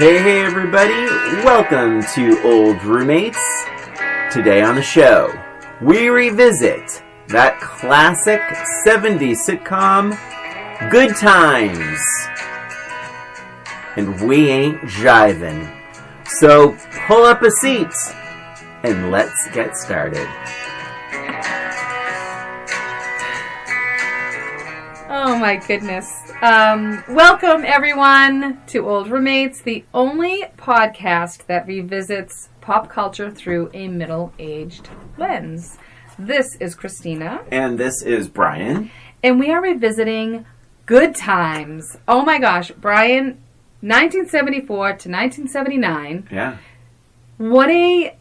Hey everybody, welcome to Old Roommates. Today on the show, we revisit that classic 70s sitcom, Good Times. And we ain't jiving. So pull up a seat and let's get started. Oh my goodness. Welcome everyone to Old Roommates, the only podcast that revisits pop culture through a middle-aged lens. This is Christina. And this is Brian. And we are revisiting Good Times. Oh my gosh, Brian, 1974 to 1979. Yeah. What a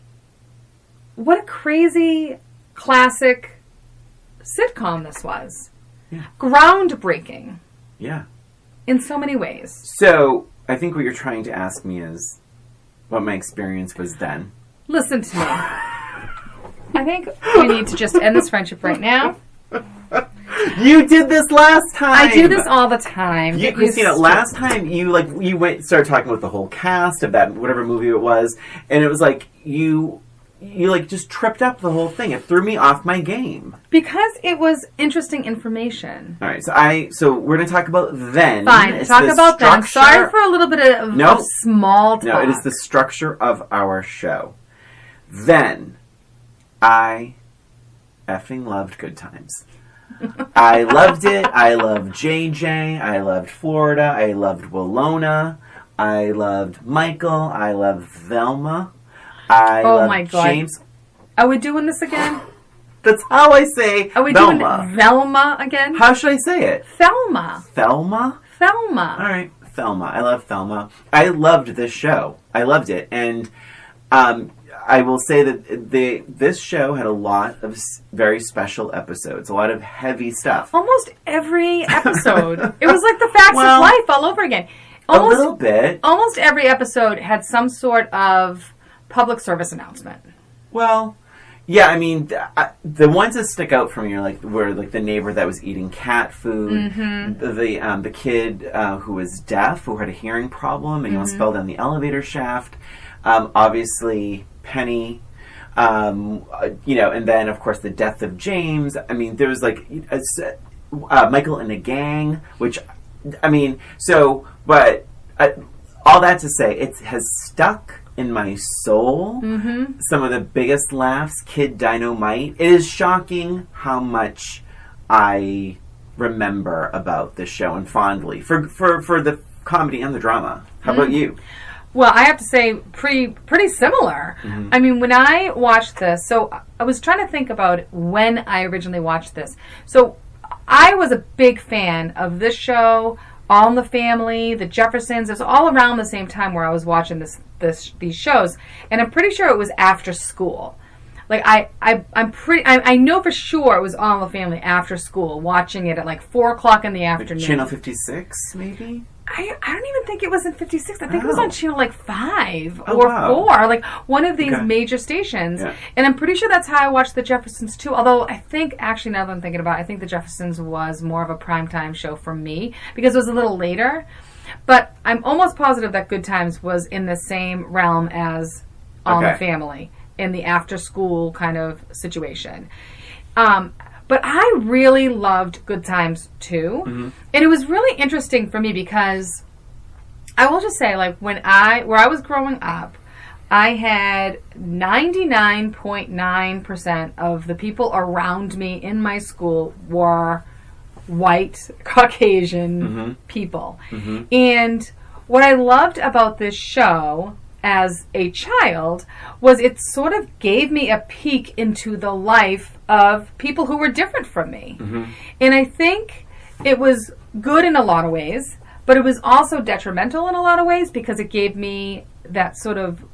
crazy classic sitcom this was. Yeah. Groundbreaking. Yeah. In so many ways. So, I think what you're trying to ask me is what my experience was then. Listen to me. I think we need to just end this friendship right now. You did this last time. I do this all the time. Christina, last time you started talking about the whole cast of that whatever movie it was, and it was like you just tripped up the whole thing. It threw me off my game. Because it was interesting information. All right, so we're going to talk about then. Fine, talk about then. I'm sorry for a little bit of small talk. No, it is the structure of our show. Then, I effing loved Good Times. I loved it. I loved JJ. I loved Florida. I loved Willona. I loved Michael. I loved Velma. I loved James. Are we doing this again? That's how I say Velma. Are we doing Velma again? How should I say it? Thelma. Thelma? Thelma. All right, Thelma. I love Thelma. I loved this show. I loved it. And I will say that this show had a lot of very special episodes, a lot of heavy stuff. Almost every episode. It was like the facts of life all over again. A little bit. Almost every episode had some sort of public service announcement. Well, yeah, I mean, the ones that stick out for me were the neighbor that was eating cat food, the kid who was deaf, who had a hearing problem, and he almost fell down the elevator shaft. Obviously, Penny, and then of course the death of James. I mean, there was Michael and the gang, which, I mean, but all that to say, it has stuck in my soul. Some of the biggest laughs, Kid Dynamite. It is shocking how much I remember about this show, and fondly for the comedy and the drama. How about you? Well, I have to say, pretty similar. I mean, when I watched this, so I was trying to think about when I originally watched this. So I was a big fan of this show, All in the Family, The Jeffersons. It was all around the same time where I was watching these shows, and I'm pretty sure it was after school. Like I know for sure it was All in the Family after school, watching it at 4 o'clock in the afternoon. Channel 56, maybe. I don't even think it was in 56. I think it was on channel 5 or 4, one of these major stations. Yeah. And I'm pretty sure that's how I watched The Jeffersons too. Although I think, actually, now that I'm thinking about it, I think The Jeffersons was more of a primetime show for me because it was a little later. But I'm almost positive that Good Times was in the same realm as All in the Family, in the after-school kind of situation. But I really loved Good Times too. And it was really interesting for me because I will just say, where I was growing up, I had 99.9% of the people around me in my school were white, Caucasian people. And what I loved about this show as a child was it sort of gave me a peek into the life of people who were different from me. And I think it was good in a lot of ways, but it was also detrimental in a lot of ways because it gave me that sort of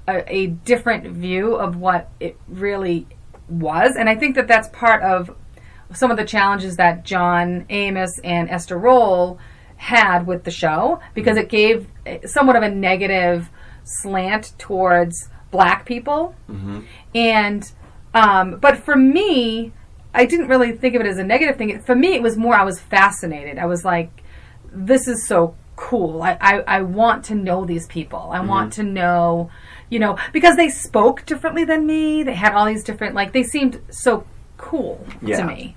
a different view of what it really was. And I think that that's part of some of the challenges that John Amos and Esther Roll had with the show, because it gave somewhat of a negative slant towards black people. And but for me, I didn't really think of it as a negative thing. For me, it was more, I was fascinated. I was like, this is so cool. I want to know these people. I want to know, because they spoke differently than me. They had all these different, they seemed so cool to me.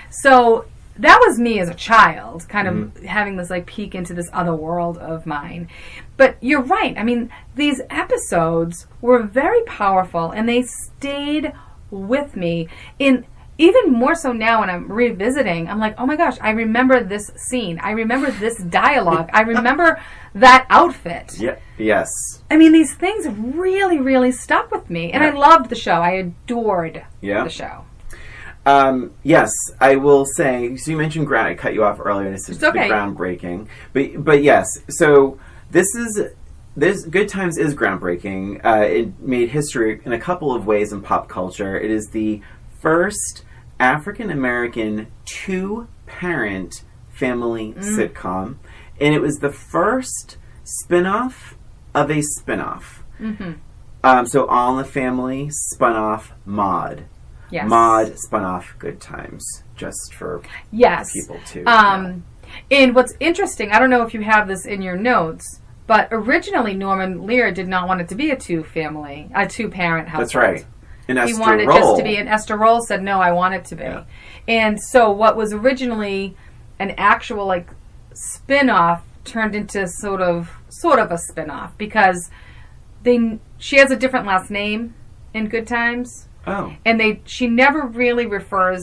So that was me as a child, kind of having this peek into this other world of mine. But you're right. I mean, these episodes were very powerful, and they stayed with me even more so now when I'm revisiting. I'm like, oh my gosh, I remember this scene. I remember this dialogue. I remember that outfit. Yeah. Yes. I mean, these things really, really stuck with me. And I loved the show. I adored the show. Yes, I will say, so you mentioned I cut you off earlier, and this is groundbreaking. But yes, so this Good Times is groundbreaking. It made history in a couple of ways in pop culture. It is the first African-American 2-parent family sitcom, and it was the first spin-off of a spin-off. So All in the Family spun off Maude. Yes. Maude spun off Good Times, just for people to And what's interesting, I don't know if you have this in your notes, but originally Norman Lear did not want it to be a 2-parent household. That's right. He wanted it just to be, and Esther Roll said, no, I want it to be. Yeah. And so what was originally an actual spin-off turned into sort of a spin-off, because she has a different last name in Good Times. Oh. And they never refer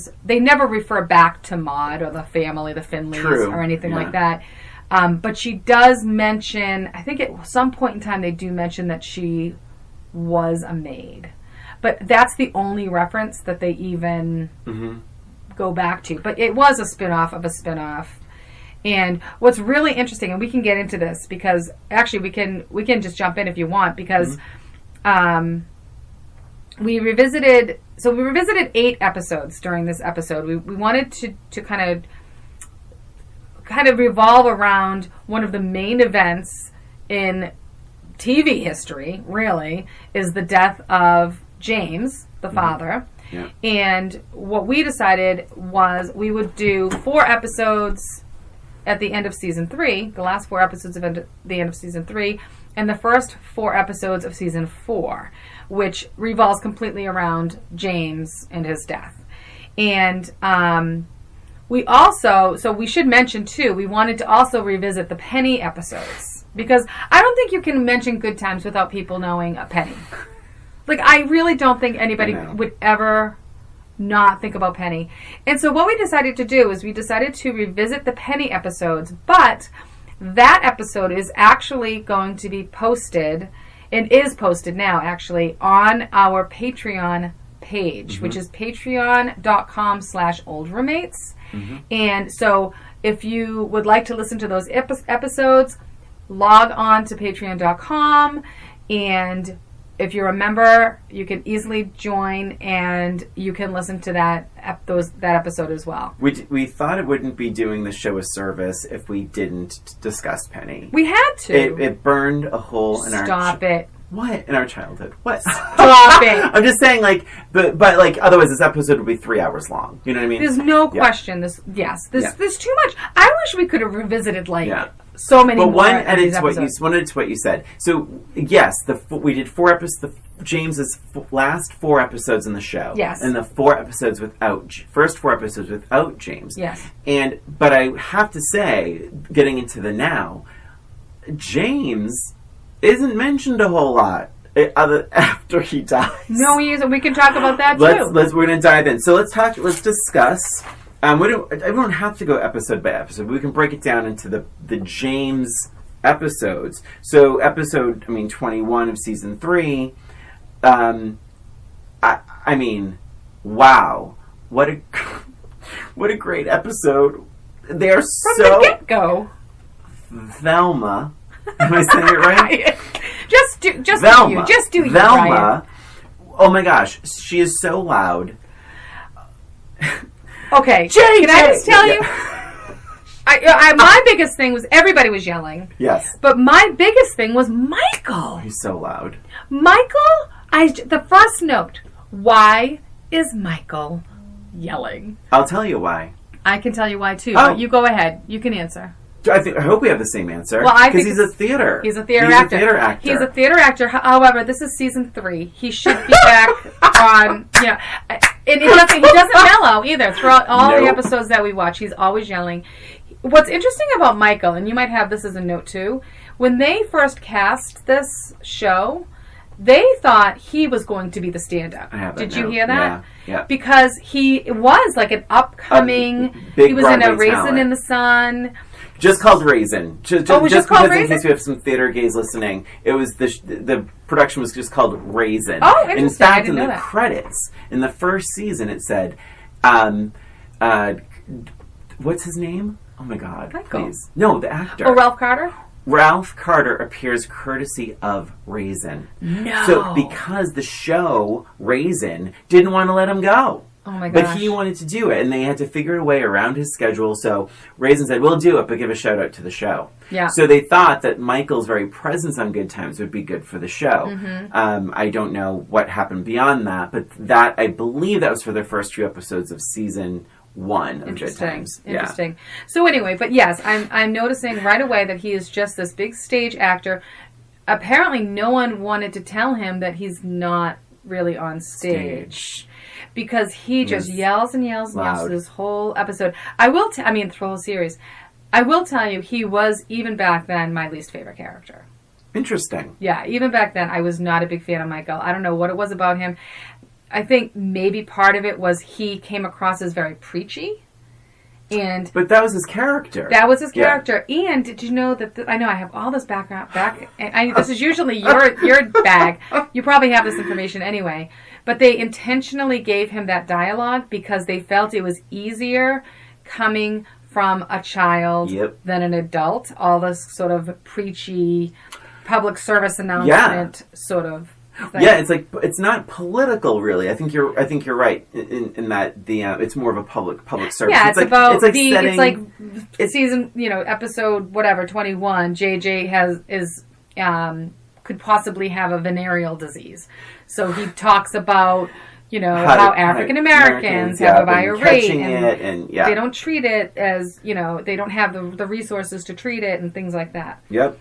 back to Maude or the family, the Finleys, or anything like that. But she does mention, I think at some point in time they do mention that she was a maid. But that's the only reference that they even go back to. But it was a spin-off of a spin-off. And what's really interesting, and we can get into this, because actually we can just jump in if you want, because we revisited 8 episodes during this episode. We wanted to kind of revolve around one of the main events in TV history, really, is the death of James, the father. Yeah. And what we decided was we would do 4 episodes at the end of season 3, the last 4 episodes at the end of season 3, and the first 4 episodes of season 4, which revolves completely around James and his death. And we should mention too, we wanted to also revisit the Penny episodes, because I don't think you can mention Good Times without people knowing a Penny. I really don't think anybody would ever not think about Penny. And so what we decided to do is we decided to revisit the Penny episodes, but that episode is actually going to be posted, and is posted now actually, on our Patreon page, which is patreon.com/oldroommates. And so if you would like to listen to those episodes, log on to patreon.com, and if you're a member, you can easily join, and you can listen to that episode as well. We thought it wouldn't be doing the show a service if we didn't discuss Penny. We had to. It burned a hole in our... Stop it. What? In our childhood. What? Stop it. I'm just saying, but otherwise this episode would be 3 hours long. You know what I mean? There's no question. There's too much. I wish we could have revisited, so many more. But one edit to what you said. So, yes, we did 4 episodes, James's last 4 episodes in the show. Yes. And the first 4 episodes without James. Yes. But I have to say, getting into the now, James isn't mentioned a whole lot after he dies. No, he isn't. We can talk about that too. We're going to dive in. So let's discuss. We don't have to go episode by episode. We can break it down into the James episodes. So episode 21 of season 3. I mean, wow, what a great episode. They're from the get-go. Velma. Am I saying it right? Just do you, Velma. Brian. Oh my gosh, she is so loud. Okay, can I just tell you? My biggest thing was everybody was yelling. Yes. But my biggest thing was Michael. He's so loud. Michael, the first note, why is Michael yelling? I'll tell you why. I can tell you why too, but you go ahead. You can answer. I hope we have the same answer. Well, I think because he's a theater. He's a theater actor. He's a theater actor. However, this is season 3. He should be back on. And he doesn't mellow either. Throughout all the episodes that we watch, he's always yelling. What's interesting about Michael, and you might have this as a note too, when they first cast this show, they thought he was going to be the stand-up. Did you hear that? Yeah. Because he was like an upcoming. Big he was in a Raisin talent. in the Sun. Just called Raisin. Just called because Raisin? in case we have some theater gays listening, it was the production was just called Raisin. Oh, interesting. In fact, I didn't know in the that. credits, in the first season, it said, what's his name? Oh my God! Michael. Please, no, the actor. Oh, Ralph Carter. Ralph Carter appears courtesy of Raisin. No. So because the show Raisin didn't want to let him go. Oh my gosh. But he wanted to do it, and they had to figure a way around his schedule. So Raisin said, "We'll do it, but give a shout out to the show." Yeah. So they thought that Michael's very presence on Good Times would be good for the show. Mm-hmm. I don't know what happened beyond that, but that I believe that was for the first 2 episodes of season 1 of Good Times. Interesting. So anyway, but yes, I'm noticing right away that he is just this big stage actor. Apparently, no one wanted to tell him that he's not really on stage. Because he just yells and yells and yells through this whole episode. Through the whole series. I will tell you, he was, even back then, my least favorite character. Interesting. Yeah, even back then, I was not a big fan of Michael. I don't know what it was about him. I think maybe part of it was he came across as very preachy. But that was his character. That was his character. Yeah. And did you know that... I know I have all this background... this is usually your bag. You probably have this information anyway. But they intentionally gave him that dialogue because they felt it was easier coming from a child than an adult. All this sort of preachy public service announcement sort of thing. Yeah, it's like it's not political really. I think you're right in that it's more of a public service. Yeah, it's like season, episode whatever 21. JJ could possibly have a venereal disease. So he talks about, how African Americans have a higher rate and they don't treat it as, they don't have the resources to treat it and things like that. Yep.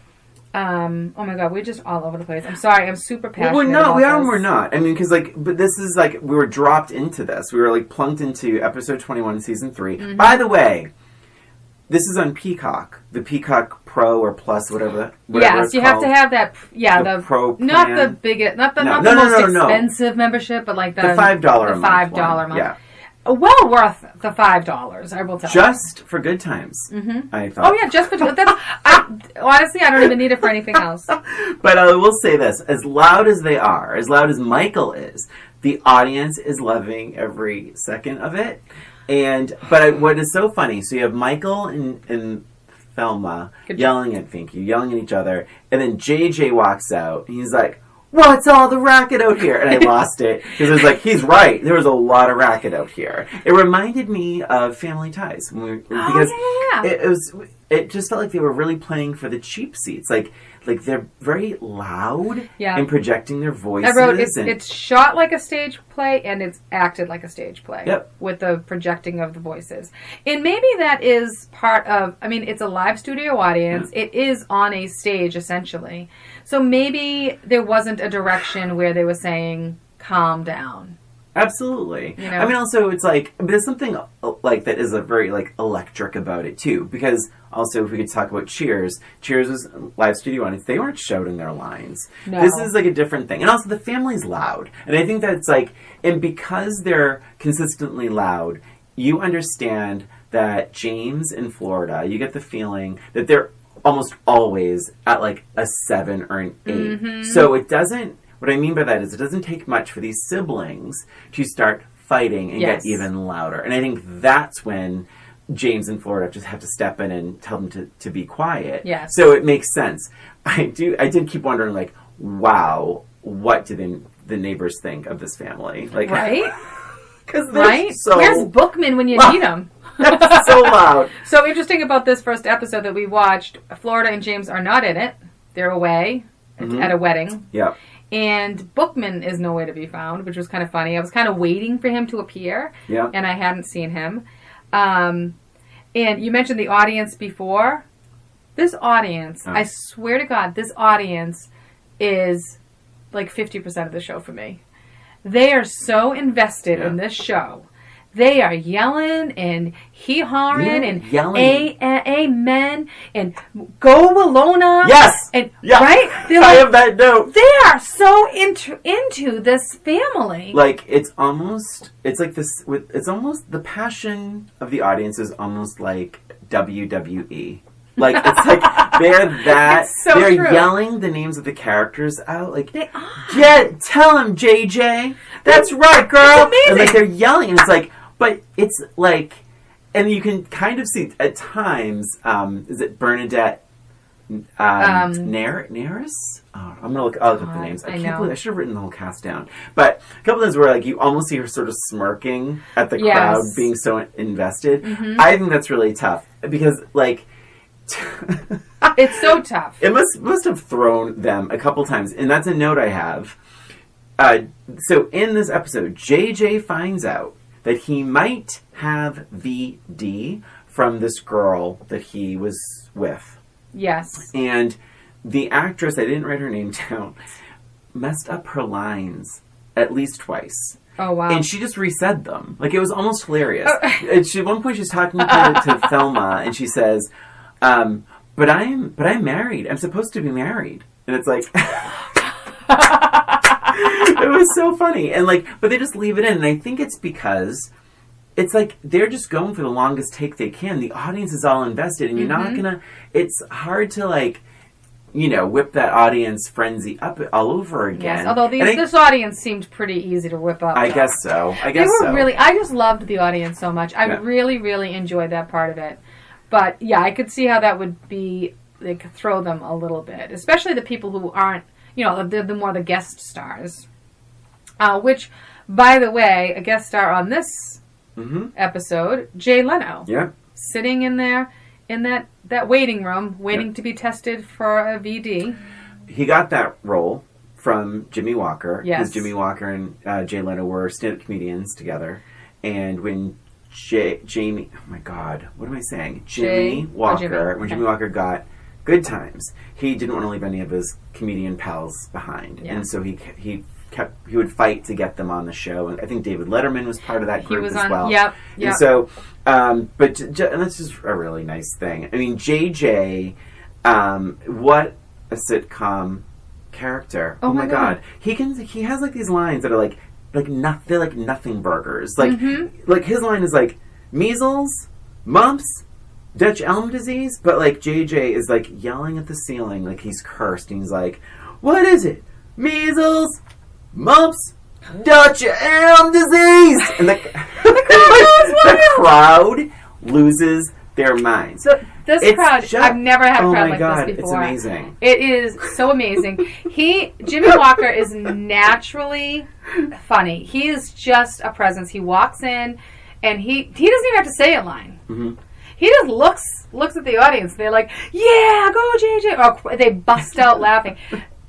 Oh my God, we're just all over the place. I'm sorry, I'm super passionate. Well, we're not. About we are. this. And we're not. I mean, because but this is we were dropped into this. We were plunked into episode 21, season 3. Mm-hmm. By the way, this is on Peacock, the Peacock Pro or Plus, whatever. Yes, you have to have that. Yeah, the Pro plan. Not the biggest, not the most expensive membership, but like the $5 a month. $5 a month. Yeah. Well worth the $5, I will tell you. Just for Good Times, I thought. Oh yeah, just for honestly, I don't even need it for anything else. But I will say this: as loud as they are, as loud as Michael is, the audience is loving every second of it. But what is so funny? So you have Michael and Thelma yelling at each other, and then JJ walks out, and he's like, "What's all the racket out here?" And I lost it because it was he's right. There was a lot of racket out here. It reminded me of Family Ties because it just felt like they were really playing for the cheap seats. Like they're very loud and projecting their voices. I wrote it's shot like a stage play and it's acted like a stage play with the projecting of the voices. And maybe that is part of. It's a live studio audience. Yeah. It is on a stage essentially. So maybe there wasn't a direction where they were saying, calm down. Absolutely. Also it's there's something that is a very electric about it too. Because also if we could talk about Cheers was live studio audience. They weren't shouting their lines. No. This is a different thing. And also the family's loud. And I think that's and because they're consistently loud, you understand that James in Florida, you get the feeling that they're almost always at a 7 or an 8. Mm-hmm. So it doesn't, what I mean by that is it doesn't take much for these siblings to start fighting and get even louder. And I think that's when James in Florida just have to step in and tell them to be quiet. Yes. So it makes sense. I did keep wondering wow, what do the neighbors think of this family? Right? Because Where's Bookman when you need him? So loud. So interesting about this first episode that we watched, Florida and James are not in it. They're away at a wedding. Yeah. And Bookman is nowhere to be found, which was kind of funny. I was kind of waiting for him to appear. Yeah. And I hadn't seen him. And you mentioned the audience before. This audience, I swear to God, this audience is like 50% of the show for me. They are so invested in this show. They are yelling and hee-hawing and yelling. Amen and go Walona. Yes. And yeah. Right? They're I have that note. They are so into this family. Like it's almost the passion of the audience is almost like WWE. Like it's like they're yelling the names of the characters out. Like they are. Tell him, JJ. That's right, girl. It's amazing. And like they're yelling, and it's like, but it's like, and you can kind of see at times. Is it Bernadette? Naris? Oh, I'll look up the names. I can't believe I should have written the whole cast down. But a couple of times where like you almost see her sort of smirking at the crowd being so invested. Mm-hmm. I think that's really tough because like. It's so tough. It must have thrown them a couple times, and that's a note I have. So in this episode, JJ finds out that he might have VD from this girl that he was with. Yes. And the actress, I didn't write her name down, messed up her lines at least twice. Oh, wow. And she just resaid them. Like, it was almost hilarious. At one point, she's talking to Thelma, and she says... but I'm married. I'm supposed to be married. And it's like, it was so funny. And like, but they just leave it in. And I think it's because it's like, they're just going for the longest take they can. The audience is all invested and you're not gonna, it's hard to like, whip that audience frenzy up all over again. Yes, although this audience seemed pretty easy to whip up. I guess so. I just loved the audience so much. I really, really enjoyed that part of it. But, yeah, I could see how that would be, they could throw them a little bit. Especially the people who aren't, they're the more the guest stars. Which, by the way, a guest star on this episode, Jay Leno. Yeah. Sitting in there, in that waiting room, waiting to be tested for a VD. He got that role from Jimmy Walker. Yes. Because Jimmy Walker and Jay Leno were stand-up comedians together. And when... Jamie, oh my God, what am I saying? Jimmy Walker, when Jimmy Walker got Good Times, he didn't want to leave any of his comedian pals behind, and so he would fight to get them on the show. And I think David Letterman was part of that group as well. Yep. And so, and that's just a really nice thing. I mean, JJ, what a sitcom character! Oh my God, he has like these lines that are like. They're like nothing burgers. Like his line is like measles, mumps, Dutch elm disease, but like JJ is like yelling at the ceiling like he's cursed, and he's like, "What is it? Measles, mumps, Dutch elm disease!" And the crowd loses their minds. So this crowd, I've never had a crowd like this before. It's amazing. It is so amazing. Jimmy Walker is naturally funny. He is just a presence. He walks in, and he doesn't even have to say a line. Mm-hmm. He just looks at the audience. They're like, "Yeah, go JJ!" Or they bust out laughing.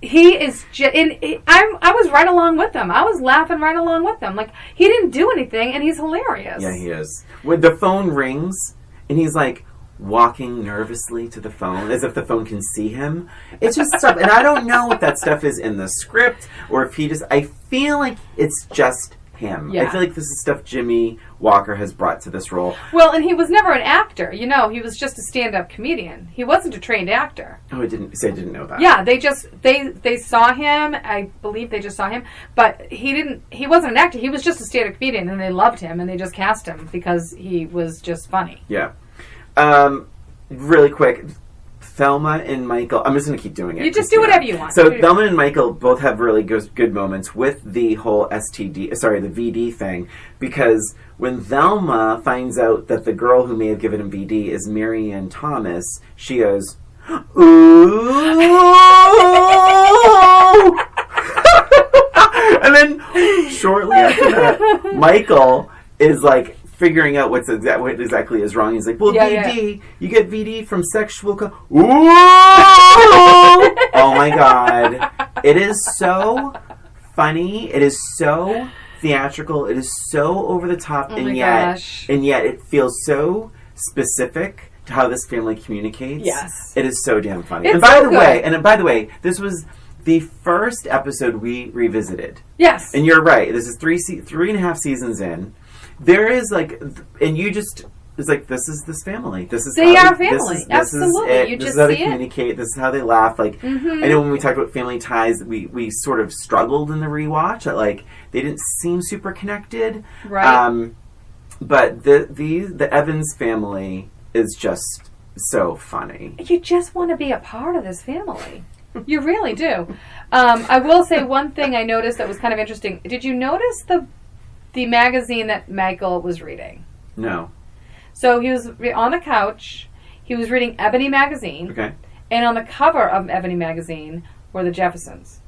He is just, I was right along with them. I was laughing right along with them. Like, he didn't do anything, and he's hilarious. Yeah, he is. When the phone rings, and he's like walking nervously to the phone as if the phone can see him. It's just stuff, and I don't know if that stuff is in the script or if I feel like it's just him. Yeah. I feel like this is stuff Jimmy Walker has brought to this role. Well, and he was never an actor. He was just a stand-up comedian. He wasn't a trained actor. Oh, I didn't know that. Yeah, they saw him. I believe they just saw him, but he wasn't an actor. He was just a stand-up comedian, and they loved him, and they just cast him because he was just funny. Yeah. Really quick, Thelma and Michael. I'm just going to keep doing it. You just do whatever you want. So Thelma and Michael both have really good moments with the whole the VD thing, because when Thelma finds out that the girl who may have given him VD is Marianne Thomas, she goes, "Ooh!" And then shortly after that, Michael is like figuring out what exactly is wrong. He's like, "Well, VD, you get VD from sexual." Ooh! Oh my God! It is so funny. It is so theatrical. It is so over the top, and yet it feels so specific how this family communicates. Yes. It is so damn funny. It's And by so the good. way, by the way, this was the first episode we revisited. Yes. And you're right. This is 3.5 seasons in. There is like, and you just, it's like, this is this family. This is They how are family. This Absolutely. is it. You This just is how they see it. communicate. This is how they laugh. Like, I know when we talked about family ties, we sort of struggled in the rewatch. That like they didn't seem super connected. Right. But the Evans family is just so funny. You just want to be a part of this family. You really do. I will say one thing I noticed that was kind of interesting. Did you notice the magazine that Michael was reading? No. So he was on the couch. He was reading Ebony magazine. Okay. And on the cover of Ebony magazine were the Jeffersons.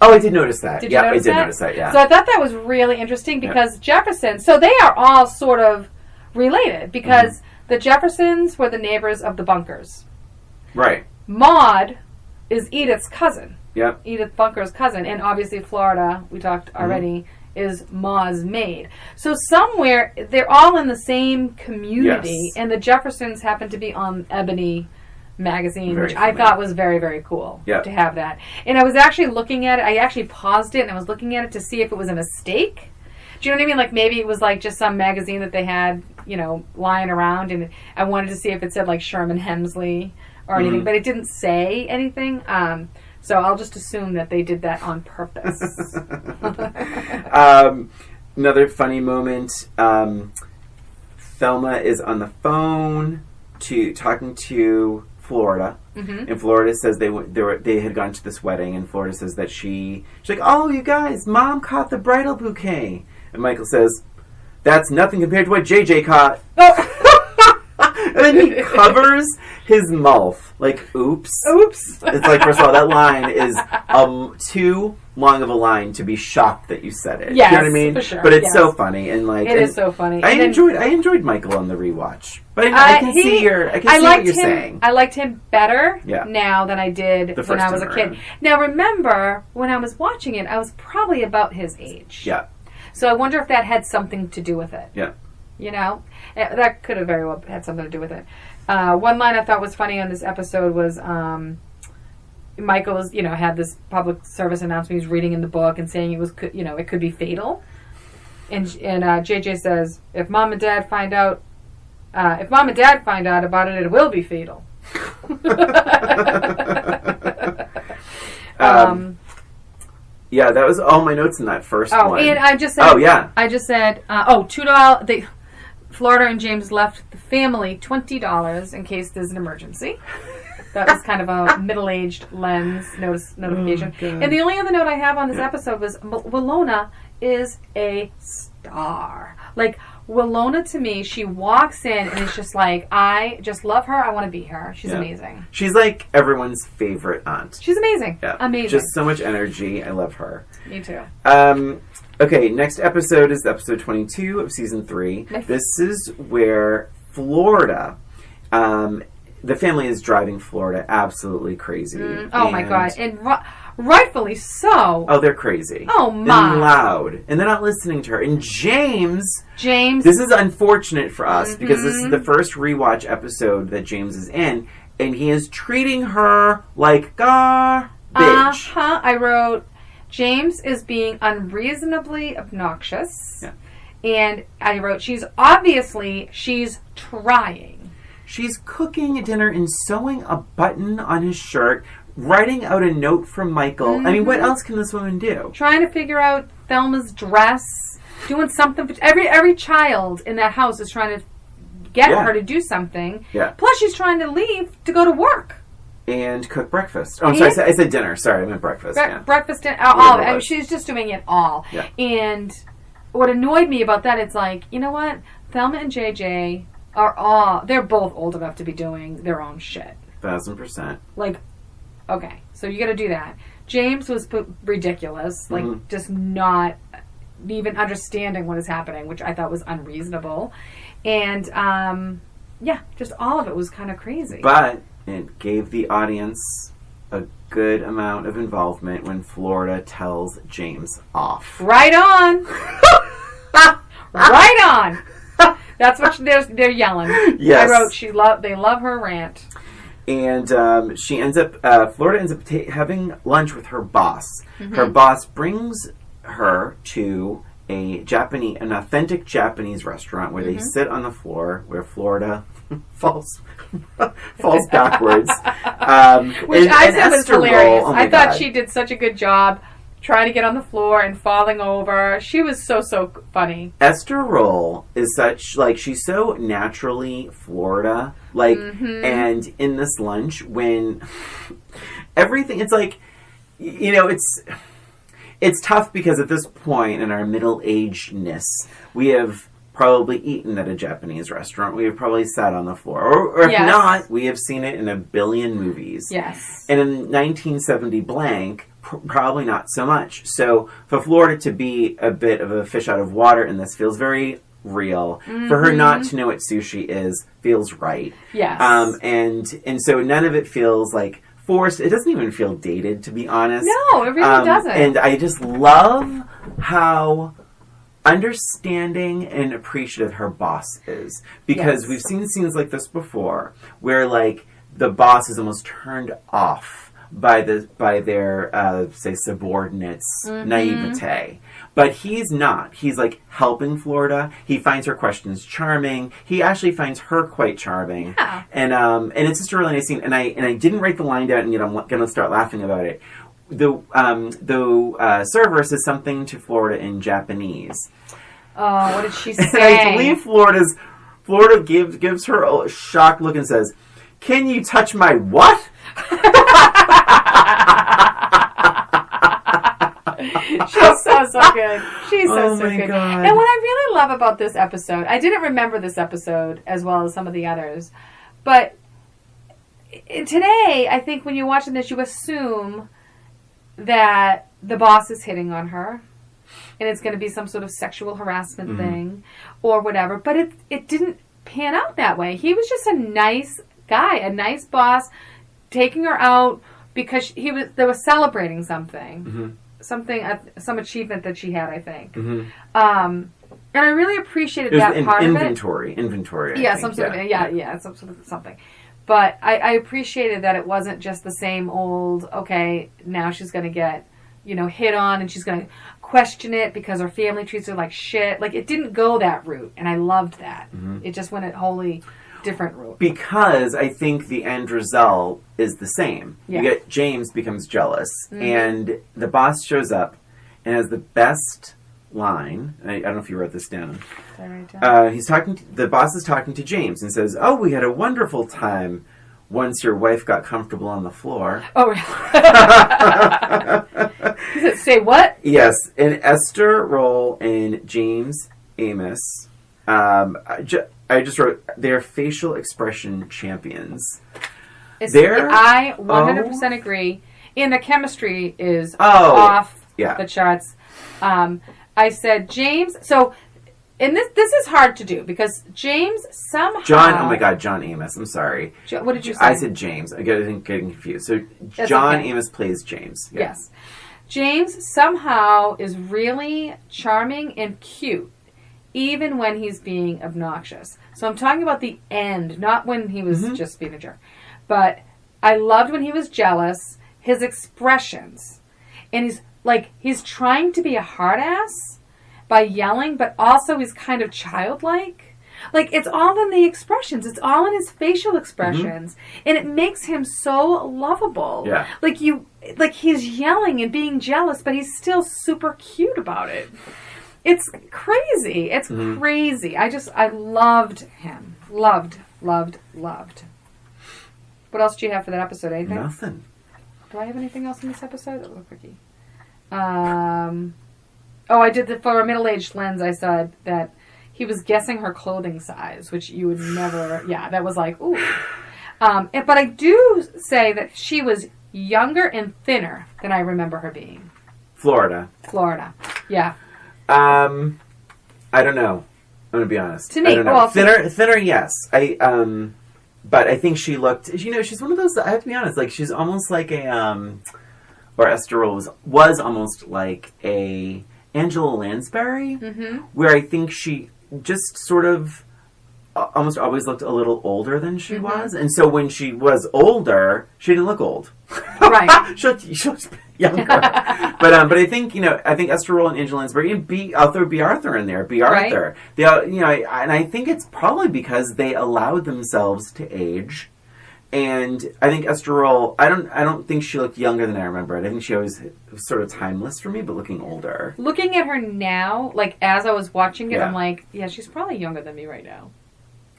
Oh, I did notice that. Did you notice that? I did notice that, yeah. So I thought that was really interesting because Jeffersons, so they are all sort of related because the Jeffersons were the neighbors of the Bunkers. Right. Maud is Edith's cousin. Yep. Edith Bunker's cousin. And obviously Florida, we talked already, is Ma's maid. So somewhere, they're all in the same community. Yes. And the Jeffersons happen to be on Ebony magazine, Very which I familiar. thought was very, very cool Yep. to have that. And I was actually looking at it. I actually paused it and I was looking at it to see if it was a mistake. Do you know what I mean? Like maybe it was like just some magazine that they had, lying around, and I wanted to see if it said like Sherman Hemsley or anything, but it didn't say anything. So I'll just assume that they did that on purpose. Another funny moment. Thelma is on the phone talking to Florida, and Florida says they had gone to this wedding, and Florida says that she's like, oh, you guys, Mom caught the bridal bouquet, and Michael says, that's nothing compared to what JJ caught. And then he covers his mouth like, oops. Oops. It's like, first of all, that line is too long of a line to be shocked that you said it. Yes, you know what I mean? for sure, But it's yes. so funny, and like It is so funny. I And then- enjoyed Michael on the rewatch, but I can see what you're saying. I liked him better Yeah. now than I did The when first I was a time kid. around. Now remember, when I was watching it, I was probably about his age. Yeah, So I wonder if that had something to do with it. yeah. That could have very well had something to do with it. One line I thought was funny on this episode was Michael was, had this public service announcement he was reading in the book and saying it could be fatal. And JJ says, if Mom and Dad find out about it, it will be fatal. Yeah, that was all my notes in that first one. And I just said, $2. Florida and James left the family $20 in case there's an emergency. That was kind of a middle-aged lens notification. God. And the only other note I have on this episode was Willona is a star. Like, Willona, to me, she walks in and it's just like, I just love her. I want to be her. She's amazing. She's like everyone's favorite aunt. She's amazing. Yeah. Amazing. Just so much energy. I love her. Me too. Okay, next episode is episode 22 of season 3. This is where Florida, the family is driving Florida absolutely crazy. Oh my God. And rightfully so. Oh, they're crazy. Oh, my. And loud. And they're not listening to her. And James. This is unfortunate for us because this is the first rewatch episode that James is in. And he is treating her like garbage. I wrote, James is being unreasonably obnoxious. Yeah. And I wrote, she's trying. She's cooking dinner and sewing a button on his shirt, writing out a note from Michael. I mean, what else can this woman do? Trying to figure out Thelma's dress, doing something. Every child in that house is trying to get her to do something. Yeah. Plus, she's trying to leave to go to work. And cook breakfast. Oh, I'm sorry, I said dinner. Sorry, I meant breakfast. Breakfast, all of it. She's just doing it all. Yeah. And what annoyed me about that, it's like, you know what? Thelma and JJ they're both old enough to be doing their own shit. 1,000%. Like, okay, so you got to do that. James was ridiculous, like just not even understanding what is happening, which I thought was unreasonable. And, just all of it was kind of crazy. But it gave the audience a good amount of involvement when Florida tells James off. Right on! Right on! That's what they're yelling. Yes. I wrote, they love her rant. And Florida ends up having lunch with her boss. Mm-hmm. Her boss brings her to an authentic Japanese restaurant where they sit on the floor, where Florida falls backwards. Which I said was hilarious. Oh I thought she did such a good job trying to get on the floor and falling over. She was so funny. Esther Roll is she's so naturally Florida. And in this lunch, when everything, it's like, it's tough because at this point in our middle-agedness, we have probably eaten at a Japanese restaurant. We have probably sat on the floor. Or if not, we have seen it in a billion movies. Yes. And in 1970 blank, probably not so much. So for Florida to be a bit of a fish out of water in this feels very real. Mm-hmm. For her not to know what sushi is feels right. Yes. And so none of it feels like forced. It doesn't even feel dated, to be honest. No, it really doesn't. And I just love how understanding and appreciative her boss is. Because we've seen scenes like this before, where the boss is almost turned off by their say subordinates' naivete. But he's not. He's helping Florida. He finds her questions charming. He actually finds her quite charming. Yeah. And it's just a really nice scene. And I didn't write the line down, and yet I'm going to start laughing about it. The server says something to Florida in Japanese. Oh, what did she say? And I believe Florida gives her a shocked look and says, "Can you touch my what?" She's so good. She's so good. God. And what I really love about this episode, I didn't remember this episode as well as some of the others, but today, I think when you're watching this, you assume that the boss is hitting on her, and it's going to be some sort of sexual harassment thing, or whatever. But it didn't pan out that way. He was just a nice guy, a nice boss, taking her out because they were celebrating something, some achievement that she had, I think. And I really appreciated that part of it. Inventory. Yeah, some sort of some sort of something. But I appreciated that it wasn't just the same old, okay, now she's going to get, hit on and she's going to question it because her family treats her like shit. It didn't go that route, and I loved that. It just went a wholly different route. Because I think the end result is the same. Yeah. You get James becomes jealous, and the boss shows up and has the best line. I don't know if you wrote this down. The boss is talking to James and says, "Oh, we had a wonderful time once your wife got comfortable on the floor." Oh, really? Does it say what? Yes, in Esther Roll and James Amos, I just wrote, they're facial expression champions. I 100% agree. And the chemistry is off the charts. I said James. So, and this is hard to do because James somehow. John Amos. I'm sorry. What did you say? I said James. I getting confused. So That's John okay. Amos plays James. Yeah. Yes. James somehow is really charming and cute, even when he's being obnoxious. So I'm talking about the end, not when he was just being a jerk. But I loved when he was jealous, his expressions. And he's trying to be a hard ass by yelling, but also he's kind of childlike. It's all in the expressions. It's all in his facial expressions. And it makes him so lovable. Yeah. He's yelling and being jealous, but he's still super cute about it. It's crazy. It's crazy. I loved him. Loved. What else do you have for that episode? Anything? Nothing. Do I have anything else in this episode? That was quickie. I did for a middle-aged lens. I said that he was guessing her clothing size, which you would never. Yeah, that was ooh. But I do say that she was younger and thinner than I remember her being. Florida. Yeah. I don't know. I'm gonna be honest. To me, I don't know. well, thinner, yes. But I think she looked. She's one of those. I have to be honest. She's almost like or Esther Roll was almost like a Angela Lansbury, where I think she just sort of almost always looked a little older than she was. And so when she was older, she didn't look old. Right. she looked younger. But I think, I think Esther Roll and Angela Lansbury, and I'll throw B. Arthur in there. B. Arthur. Right. And I think it's probably because they allowed themselves to age. And I think Esther Roll, I don't think she looked younger than I remember it. I think she always was sort of timeless for me, but looking older. Looking at her now, like as I was watching it, I'm like, yeah, she's probably younger than me right now.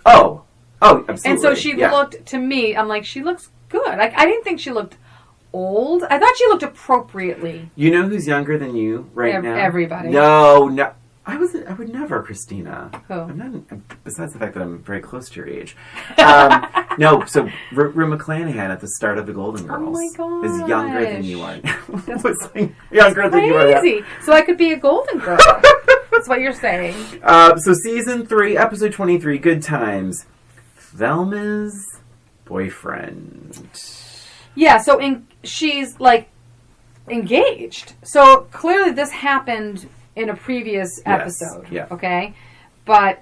Oh, absolutely. And so she looked, to me, I'm like, she looks good. Like, I didn't think she looked old. I thought she looked appropriately. You know who's younger than you now? Everybody. No. I would never, Christina. Who? I'm not, besides the fact that I'm very close to your age. No, so Rue McClanahan at the start of the Golden Girls is younger than you are. That's younger than you are. Crazy. So I could be a Golden Girl. That's what you're saying. So season 3, episode 23, Good Times. Velma's boyfriend. Yeah, so she's like engaged. So clearly this happened in a previous episode. Yeah. Okay? But,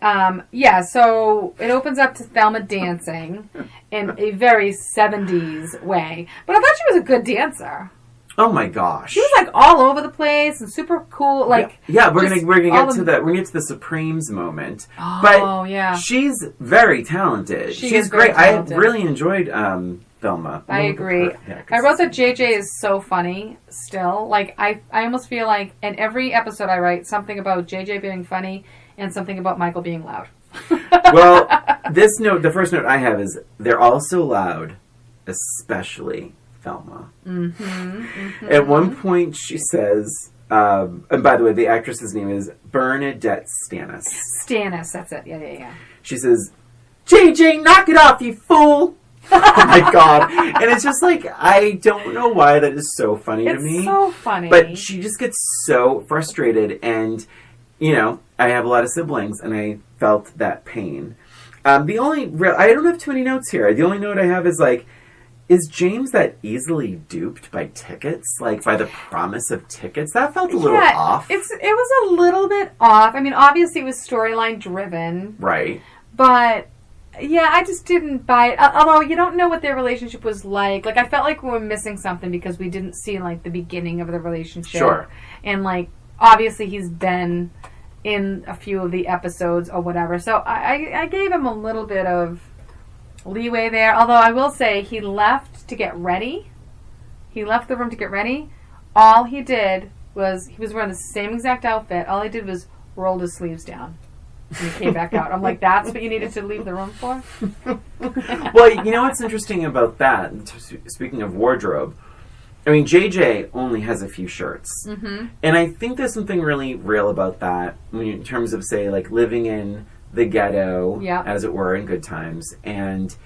so it opens up to Thelma dancing in a very 70s way. But I thought she was a good dancer. Oh my gosh. She was like all over the place and super cool. Like we're gonna get to the Supremes moment. Oh, but she's very talented. She's great. I really enjoyed Thelma. I agree. I wrote that JJ is so funny still. Like I almost feel like in every episode I write something about JJ being funny and something about Michael being loud. Well, the first note I have is they're all so loud, especially Thelma. At one point she says, and by the way, the actress's name is Bernadette Stanis. Stanis, that's it. Yeah. She says, JJ, knock it off, you fool! Oh my god. And it's just like, I don't know why that is so funny to me. It's so funny. But she just gets so frustrated, and, I have a lot of siblings, and I felt that pain. I don't have too many notes here. The only note I have is like, is James that easily duped by tickets? Like, by the promise of tickets? That felt a little off. It was a little bit off. I mean, obviously it was storyline driven. Right. But, yeah, I just didn't buy it. Although, you don't know what their relationship was like. Like, I felt like we were missing something because we didn't see, like, the beginning of the relationship. Sure. And, like, obviously he's been in a few of the episodes or whatever. So I gave him a little bit of leeway there. Although I will say he left to get ready. He left the room to get ready. All he did was, he was wearing the same exact outfit. All he did was rolled his sleeves down. And he came back out. I'm like, that's what you needed to leave the room for? Well, you know what's interesting about that? Speaking of wardrobe, I mean, JJ only has a few shirts. Mm-hmm. And I think there's something really real about that in terms of, say, like living in the ghetto, as it were, in Good Times, and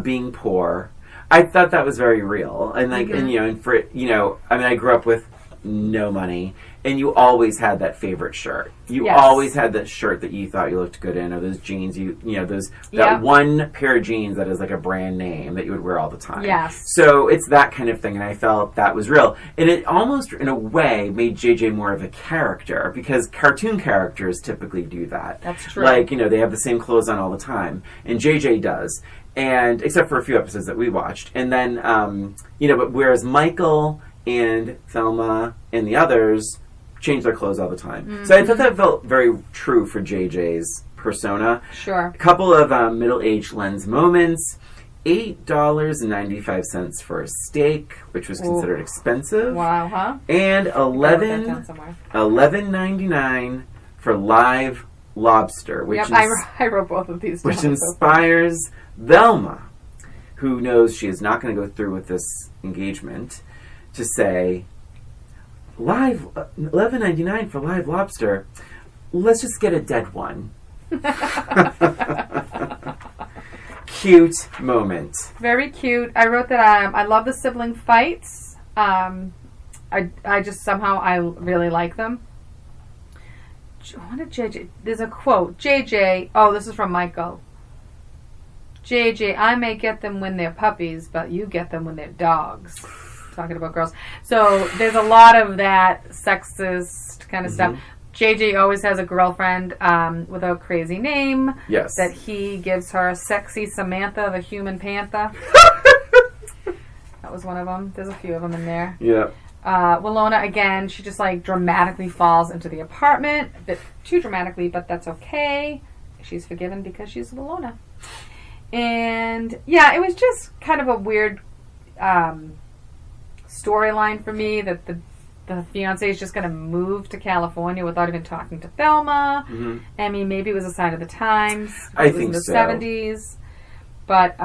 being poor. I thought that was very real. And like, I grew up with no money, and you always had that favorite shirt. You always had that shirt that you thought you looked good in, or those jeans that one pair of jeans that is like a brand name that you would wear all the time. Yes. So it's that kind of thing, and I felt that was real. And it almost, in a way, made JJ more of a character, because cartoon characters typically do that. That's true. Like, they have the same clothes on all the time, and JJ does. And except for a few episodes that we watched. And then, but whereas Michael and Thelma and the others change their clothes all the time. Mm-hmm. So I thought that felt very true for JJ's persona. Sure. A couple of middle-aged lens moments. $8.95 for a steak, which was considered expensive. Wow, huh? And $11.99 for live lobster, which I wrote both of these down. Which inspires Velma, who knows she is not going to go through with this engagement, to say, live $11.99 for live lobster. Let's just get a dead one. Cute moment. Very cute. I wrote that I love the sibling fights. I just somehow I really like them. What did JJ? There's a quote. JJ. Oh, this is from Michael. JJ, I may get them when they're puppies, but you get them when they're dogs. Talking about girls. So there's a lot of that sexist kind of stuff. JJ always has a girlfriend with a crazy name. Yes. That he gives her Sexy Samantha, the human panther. That was one of them. There's a few of them in there. Yeah. Willona, again, she just like dramatically falls into the apartment. A bit too dramatically, but that's okay. She's forgiven because she's Willona. And yeah, it was just kind of a weird storyline for me that the fiance is just going to move to California without even talking to Thelma. Mm-hmm. I mean, maybe it was a sign of the times. I it was think in the so. 70s. But,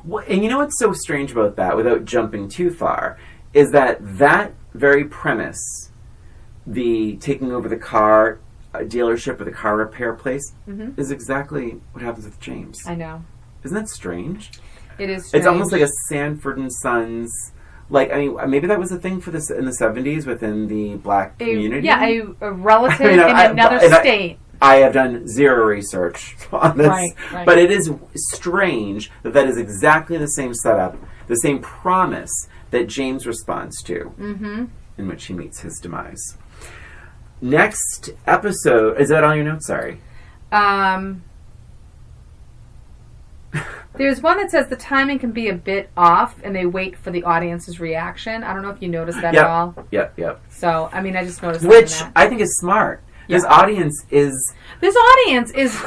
well, and you know what's so strange about that, without jumping too far, is that very premise, the taking over the car dealership or the car repair place, is exactly what happens with James. I know. Isn't that strange? It is strange. It's almost like a Sanford and Sons. Like, I mean, maybe that was a thing for this in the 70s within the black community. Yeah, a relative in another state. I have done zero research on this, right. But it is strange that is exactly the same setup, the same promise that James responds to, in which he meets his demise. Next episode, is that on your notes? Sorry. There's one that says the timing can be a bit off, and they wait for the audience's reaction. I don't know if you noticed that at all. Yep. So, I mean, I just noticed which that. I think is smart. Yeah. This audience is...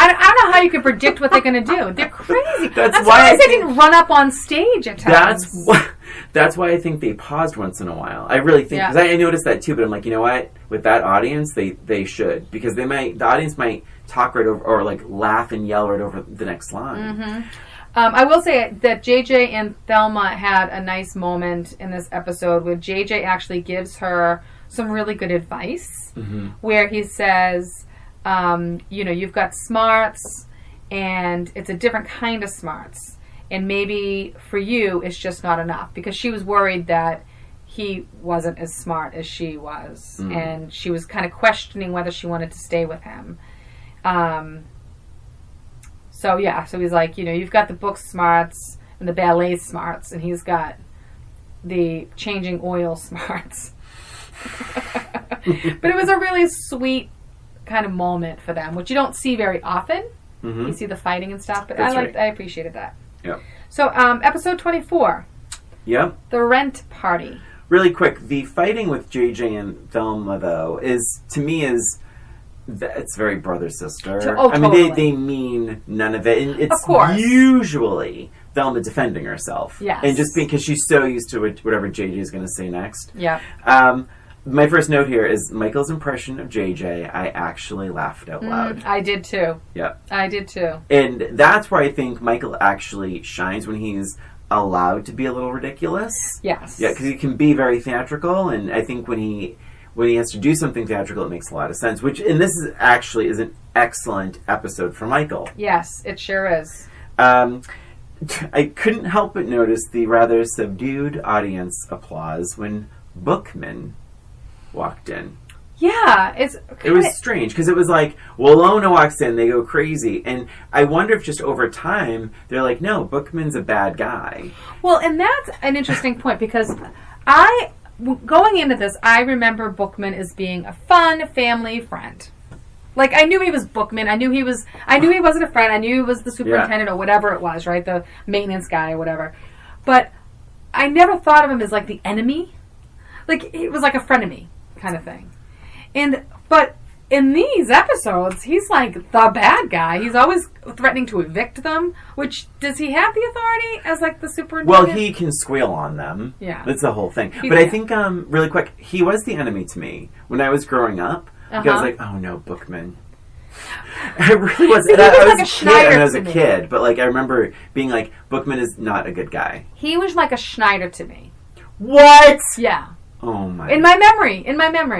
I don't know how you can predict what they're going to do. They're crazy. That's why they didn't run up on stage at times. That's why I think they paused once in a while. I really think, because I noticed that too, but I'm like, you know what? With that audience, they should. Because the audience might talk right over, or like laugh and yell right over the next line. I will say that JJ and Thelma had a nice moment in this episode where JJ actually gives her some really good advice, where he says, you've got smarts, and it's a different kind of smarts. And maybe for you, it's just not enough. Because she was worried that he wasn't as smart as she was. And she was kind of questioning whether she wanted to stay with him. So he's like, you've got the book smarts and the ballet smarts, and he's got the changing oil smarts. But it was a really sweet kind of moment for them, which you don't see very often. You see the fighting and stuff, but I appreciated that. Yep. So, episode 24. Yep. The rent party. Really quick, the fighting with JJ and Thelma, though, to me, it's very brother-sister. Totally. I mean, they mean none of it. And it's usually Thelma defending herself. Yes. And just because she's so used to whatever JJ is going to say next. Yeah. My first note here is Michael's impression of JJ. I actually laughed out loud. I did too. Yeah. I did too. And that's where I think Michael actually shines, when he's allowed to be a little ridiculous. Yes. Yeah, because he can be very theatrical, and I think when he has to do something theatrical, it makes a lot of sense. And this is an excellent episode for Michael. Yes, it sure is. I couldn't help but notice the rather subdued audience applause when Bookman walked in. Yeah, it was strange, because it was like, Willona walks in, they go crazy, and I wonder if just over time they're like, no, Bookman's a bad guy. Well, and that's an interesting point, because going into this, I remember Bookman as being a fun family friend. Like, I knew he was Bookman. I knew he wasn't a friend. I knew he was the superintendent or whatever it was, right? The maintenance guy or whatever. But I never thought of him as like the enemy. Like, it was like a frenemy kind of thing. But in these episodes, he's like the bad guy. He's always threatening to evict them, which, does he have the authority as like the superintendent? Well, he can squeal on them. Yeah. That's the whole thing. But I think, really quick, he was the enemy to me when I was growing up. I was like, oh no, Bookman. I really was. I was a kid, but like I remember being like, Bookman is not a good guy. He was like a Schneider to me. What? Yeah. Oh my! In my memory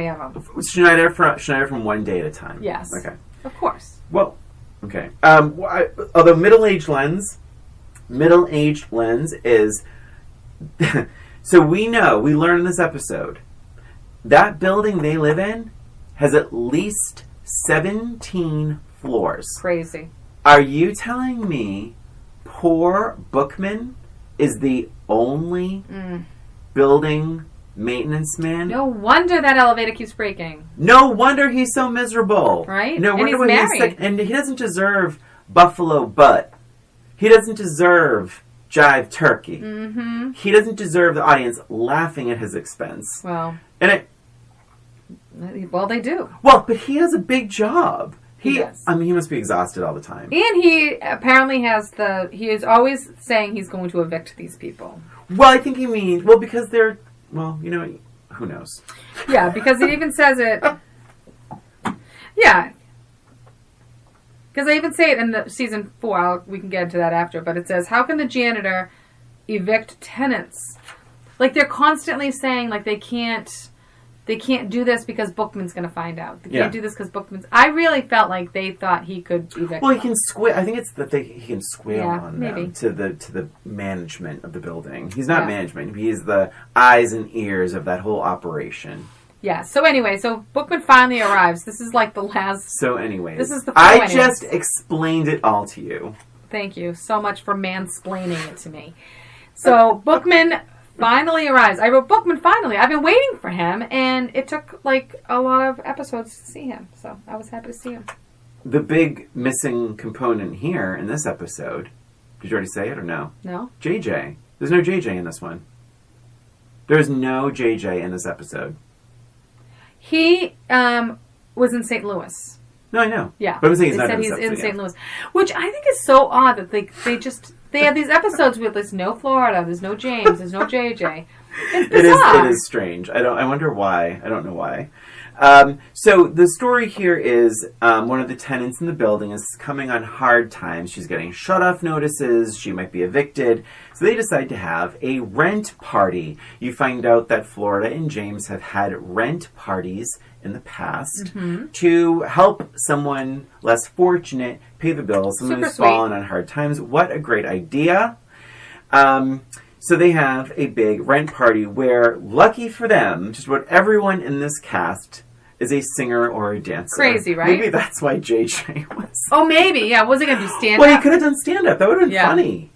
of him. Schneider from One Day at a Time. Yes. Okay. Of course. Well, okay. Although middle-aged lens is. So we learn in this episode, that building they live in has at least 17 floors. Crazy. Are you telling me poor Bookman is the only building maintenance man. No wonder that elevator keeps breaking. No wonder he's so miserable. Right? No wonder and he's married. he's sick. And he doesn't deserve buffalo butt. He doesn't deserve jive turkey. Mm-hmm. He doesn't deserve the audience laughing at his expense. Well, they do. Well, but he has a big job. He does. I mean, he must be exhausted all the time. And he apparently he is always saying he's going to evict these people. Well, I think he means, because they're, who knows? Yeah, because it even says it. Yeah. Because they even say it in the season 4. We can get into that after. But it says, how can the janitor evict tenants? Like, they're constantly saying, like, they can't do this because Bookman's going to find out. They can't do this because Bookman's... I really felt like they thought he could evict Well, he can squeal. I think it's that he can squeal on maybe. them to the management of the building. He's not management. He's the eyes and ears of that whole operation. Yeah. So anyway, Bookman finally arrives. This is like the last... So anyways. This is the... I just explained it all to you. Thank you so much for mansplaining it to me. So Bookman... finally arrives. I wrote Bookman finally. I've been waiting for him, and it took like a lot of episodes to see him. So I was happy to see him. The big missing component here in this episode, did you already say it or no? No. JJ. There's no JJ in this one. There's no JJ in this episode. He was in St. Louis. No, I know. Yeah. But I'm saying he's they not said in he's this in episode, St. Louis. Which I think is so odd that they have these episodes where there's no Florida, there's no James, there's no JJ. It's bizarre. It is strange. I wonder why. I don't know why. So the story here is one of the tenants in the building is coming on hard times. She's getting shut-off notices. She might be evicted. So they decide to have a rent party. You find out that Florida and James have had rent parties in the past to help someone less fortunate pay the bills. Someone who's fallen on hard times. What a great idea. So they have a big rent party where, lucky for them, just about everyone in this cast is a singer or a dancer. Crazy, right? Maybe that's why JJ was... Oh, maybe. Yeah, was he going to do stand-up? Well, he could have done stand-up. That would have been funny.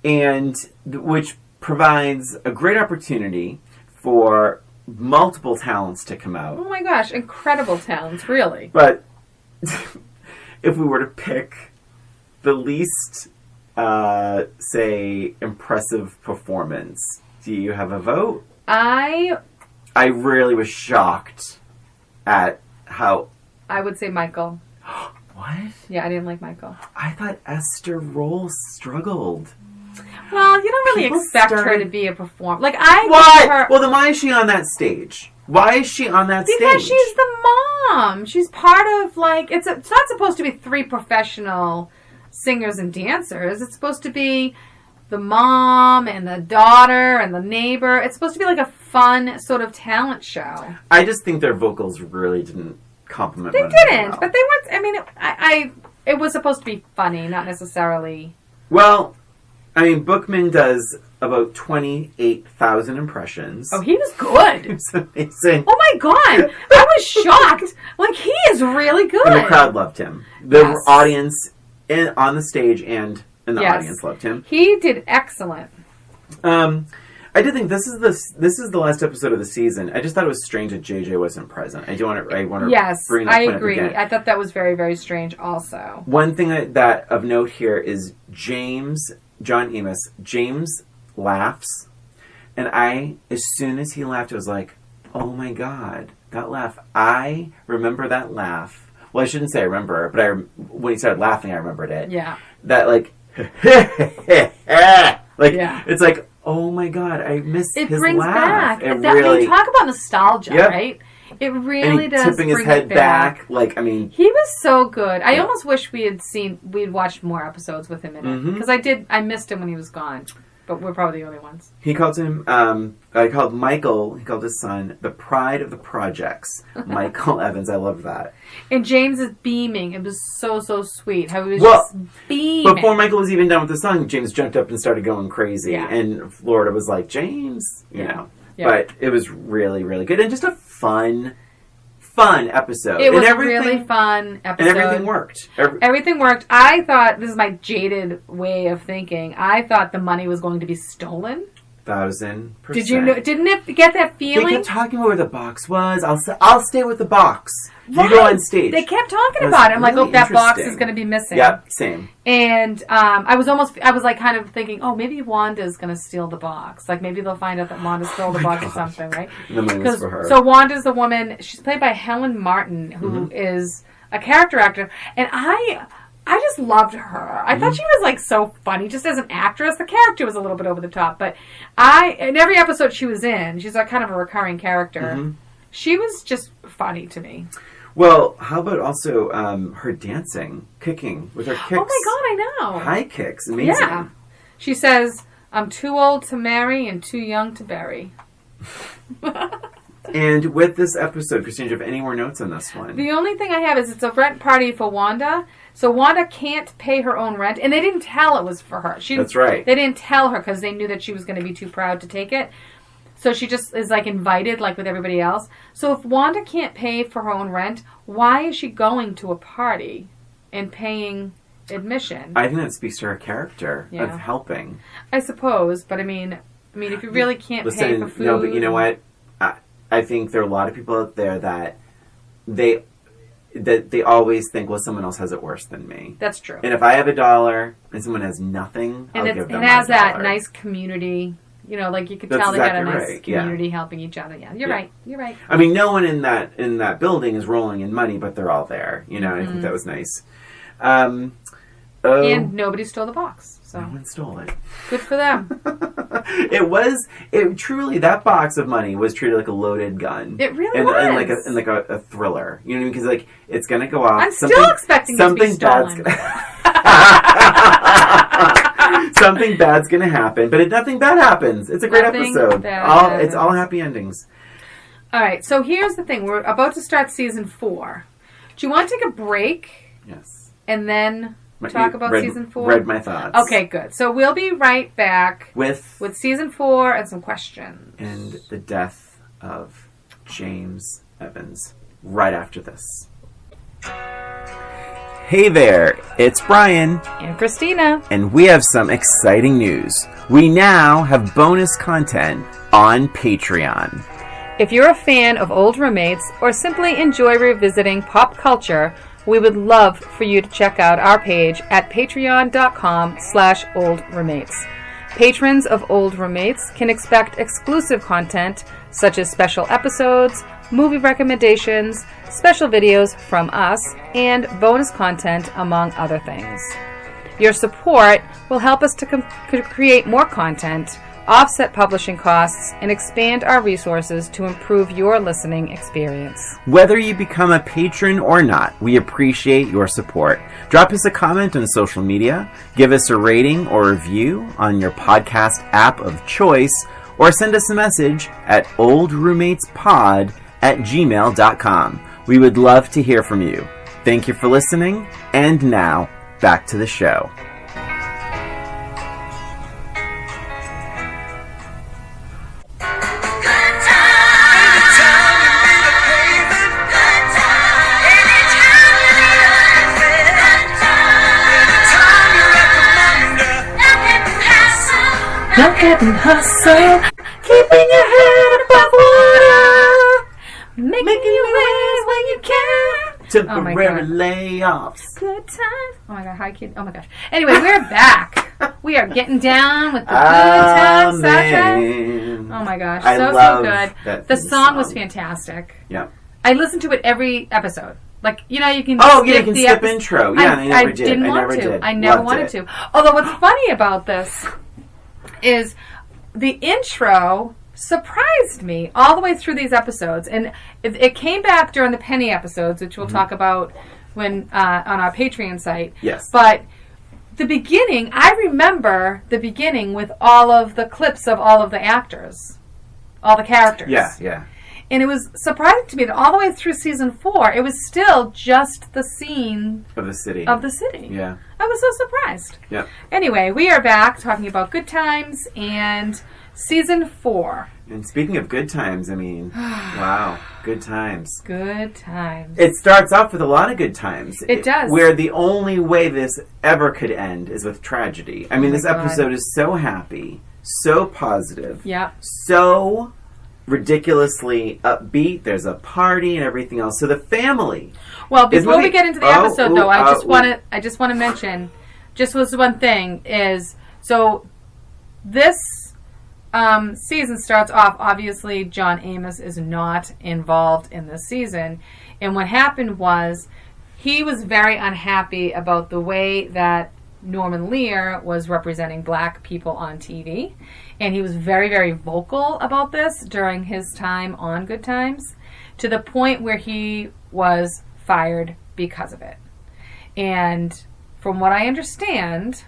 And which provides a great opportunity for multiple talents to come out. Oh my gosh, incredible talents, really. But if we were to pick the least... say, impressive performance. Do you have a vote? I really was shocked at how... I would say Michael. What? Yeah, I didn't like Michael. I thought Esther Roll struggled. Well, you don't really expect her to be a performer. Like, I What? Well, then why is she on that stage? Why is she on that stage? Because she's the mom. She's part of, like... It's not supposed to be 3 professional... singers and dancers. It's supposed to be the mom and the daughter and the neighbor. It's supposed to be like a fun sort of talent show. I just think their vocals really didn't complement They one another didn't, well. but they weren't. I mean, it was supposed to be funny, not necessarily. Well, I mean, Bookman does about 28,000 impressions. Oh, he was good. It was amazing. Oh my god, I was shocked. Like, he is really good. And the crowd loved him. The audience on the stage and in the audience loved him. He did excellent. I did think this is the last episode of the season. I just thought it was strange that JJ wasn't present. I want to bring that point up agree. again. I thought that was very, very strange also. One thing that of note here is John Amos. James laughs, and as soon as he laughed, I was like, oh my god, that laugh. I remember that laugh. Well, I shouldn't say I remember, but when he started laughing, I remembered it. Yeah. That, like, it's like, oh my god, I miss his laugh. It brings back. Really, talk about nostalgia, right? It really does. Tipping his head back. Like, I mean, he was so good. I almost wish we'd watched more episodes with him in it, because I missed him when he was gone. But we're probably the only ones. He called him, I called Michael, he called his son, the pride of the projects. Michael Evans, I love that. And James is beaming. It was so, so sweet. How he was just beaming. Before Michael was even done with the song, James jumped up and started going crazy. Yeah. And Florida was like, James, you know. Yeah. But it was really, really good. And just a fun episode. It was a really fun episode. And everything worked. Everything worked. I thought, this is my jaded way of thinking, I thought the money was going to be stolen. 1,000%. Did you know? Didn't it get that feeling? They kept talking about where the box was. I'll stay with the box. You go on stage. They kept talking about it. I'm really like, that box is going to be missing. Yep, same. And I was like kind of thinking, oh, maybe Wanda's going to steal the box. Like maybe they'll find out that Wanda stole the box or something, right? The money was for her. So Wanda's the woman. She's played by Helen Martin, who is a character actor, and I just loved her. I thought she was like so funny, just as an actress. The character was a little bit over the top, but in every episode she was in, she's like kind of a recurring character. She was just funny to me. Well, how about also her dancing, kicking with her kicks? Oh my God, I know. High kicks, amazing. Yeah. She says, "I'm too old to marry and too young to bury." And with this episode, Christine, do you have any more notes on this one? The only thing I have is it's a rent party for Wanda. So Wanda can't pay her own rent, and they didn't tell it was for her. That's right. They didn't tell her because they knew that she was going to be too proud to take it. So she just is like invited, like with everybody else. So if Wanda can't pay for her own rent, why is she going to a party and paying admission? I think that speaks to her character of helping. I suppose, but I mean, if you really can't pay for food, no, but you know what? I think there are a lot of people out there that they always think, well, someone else has it worse than me. That's true. And if I have $1 and someone has nothing, I'll give them it has $1. That nice community. You know, like you could tell they had a nice community helping each other. Yeah, you're right. You're right. I mean, no one in that building is rolling in money, but they're all there. You know, I think that was nice. And nobody stole the box. So no one stole it. Good for them. It truly, that box of money was treated like a loaded gun. It really was. And like a thriller. You know what I mean? Because like it's gonna go off. I'm still expecting it to be stolen. Something bad's gonna happen, but nothing bad happens. It's a great episode. It's all happy endings. All right, so here's the thing: we're about to start season 4. Do you want to take a break? Yes. And then talk about season 4? Read my thoughts. Okay, good. So we'll be right back with season 4 and some questions and the death of James Evans right after this. Hey there, it's Brian and Christina, and we have some exciting news. We now have bonus content on Patreon. If you're a fan of old roommates or simply enjoy revisiting pop culture, we would love for you to check out our page at patreon.com/oldroommates. Patrons of Old Roommates can expect exclusive content such as special episodes, movie recommendations, special videos from us, and bonus content, among other things. Your support will help us to create more content, offset publishing costs, and expand our resources to improve your listening experience. Whether you become a patron or not, we appreciate your support. Drop us a comment on social media, give us a rating or review on your podcast app of choice, or send us a message at oldroommatespod@gmail.com. We would love to hear from you. Thank you for listening, and now, back to the show. Look at me hustle, keeping your head above water, making your ways when you can. Temporary layoffs. Good times. Oh my god, hi kid. Oh my gosh. Anyway, we're back. We are getting down with the good times soundtrack. Oh my gosh, so good. The song was fantastic. Yeah. I listened to it every episode. Like, you know, you can you can skip intro. Yeah, I never did. Didn't want to. I never wanted to. Although what's funny about this is the intro surprised me all the way through these episodes, and it came back during the Penny episodes, which we'll talk about when on our Patreon site. Yes. But the beginning, I remember the beginning with all of the clips of all of the actors, all the characters. Yeah, yeah. And it was surprising to me that all the way through season 4, it was still just the scene of the city. Yeah. I was so surprised. Yeah. Anyway, we are back talking about Good Times and season 4. And speaking of good times, I mean, wow, good times. Good times. It starts off with a lot of good times. It does. Where the only way this ever could end is with tragedy. I mean, this episode is so happy so positive. Yeah. So ridiculously upbeat. There's a party and everything else. So the family. Well, before we get into the episode, though, I just want to mention, just was one thing is, so this season starts off, obviously John Amos is not involved in this season, and what happened was he was very unhappy about the way that Norman Lear was representing black people on TV, and he was very, very vocal about this during his time on Good Times, to the point where he was fired because of it. And from what I understand,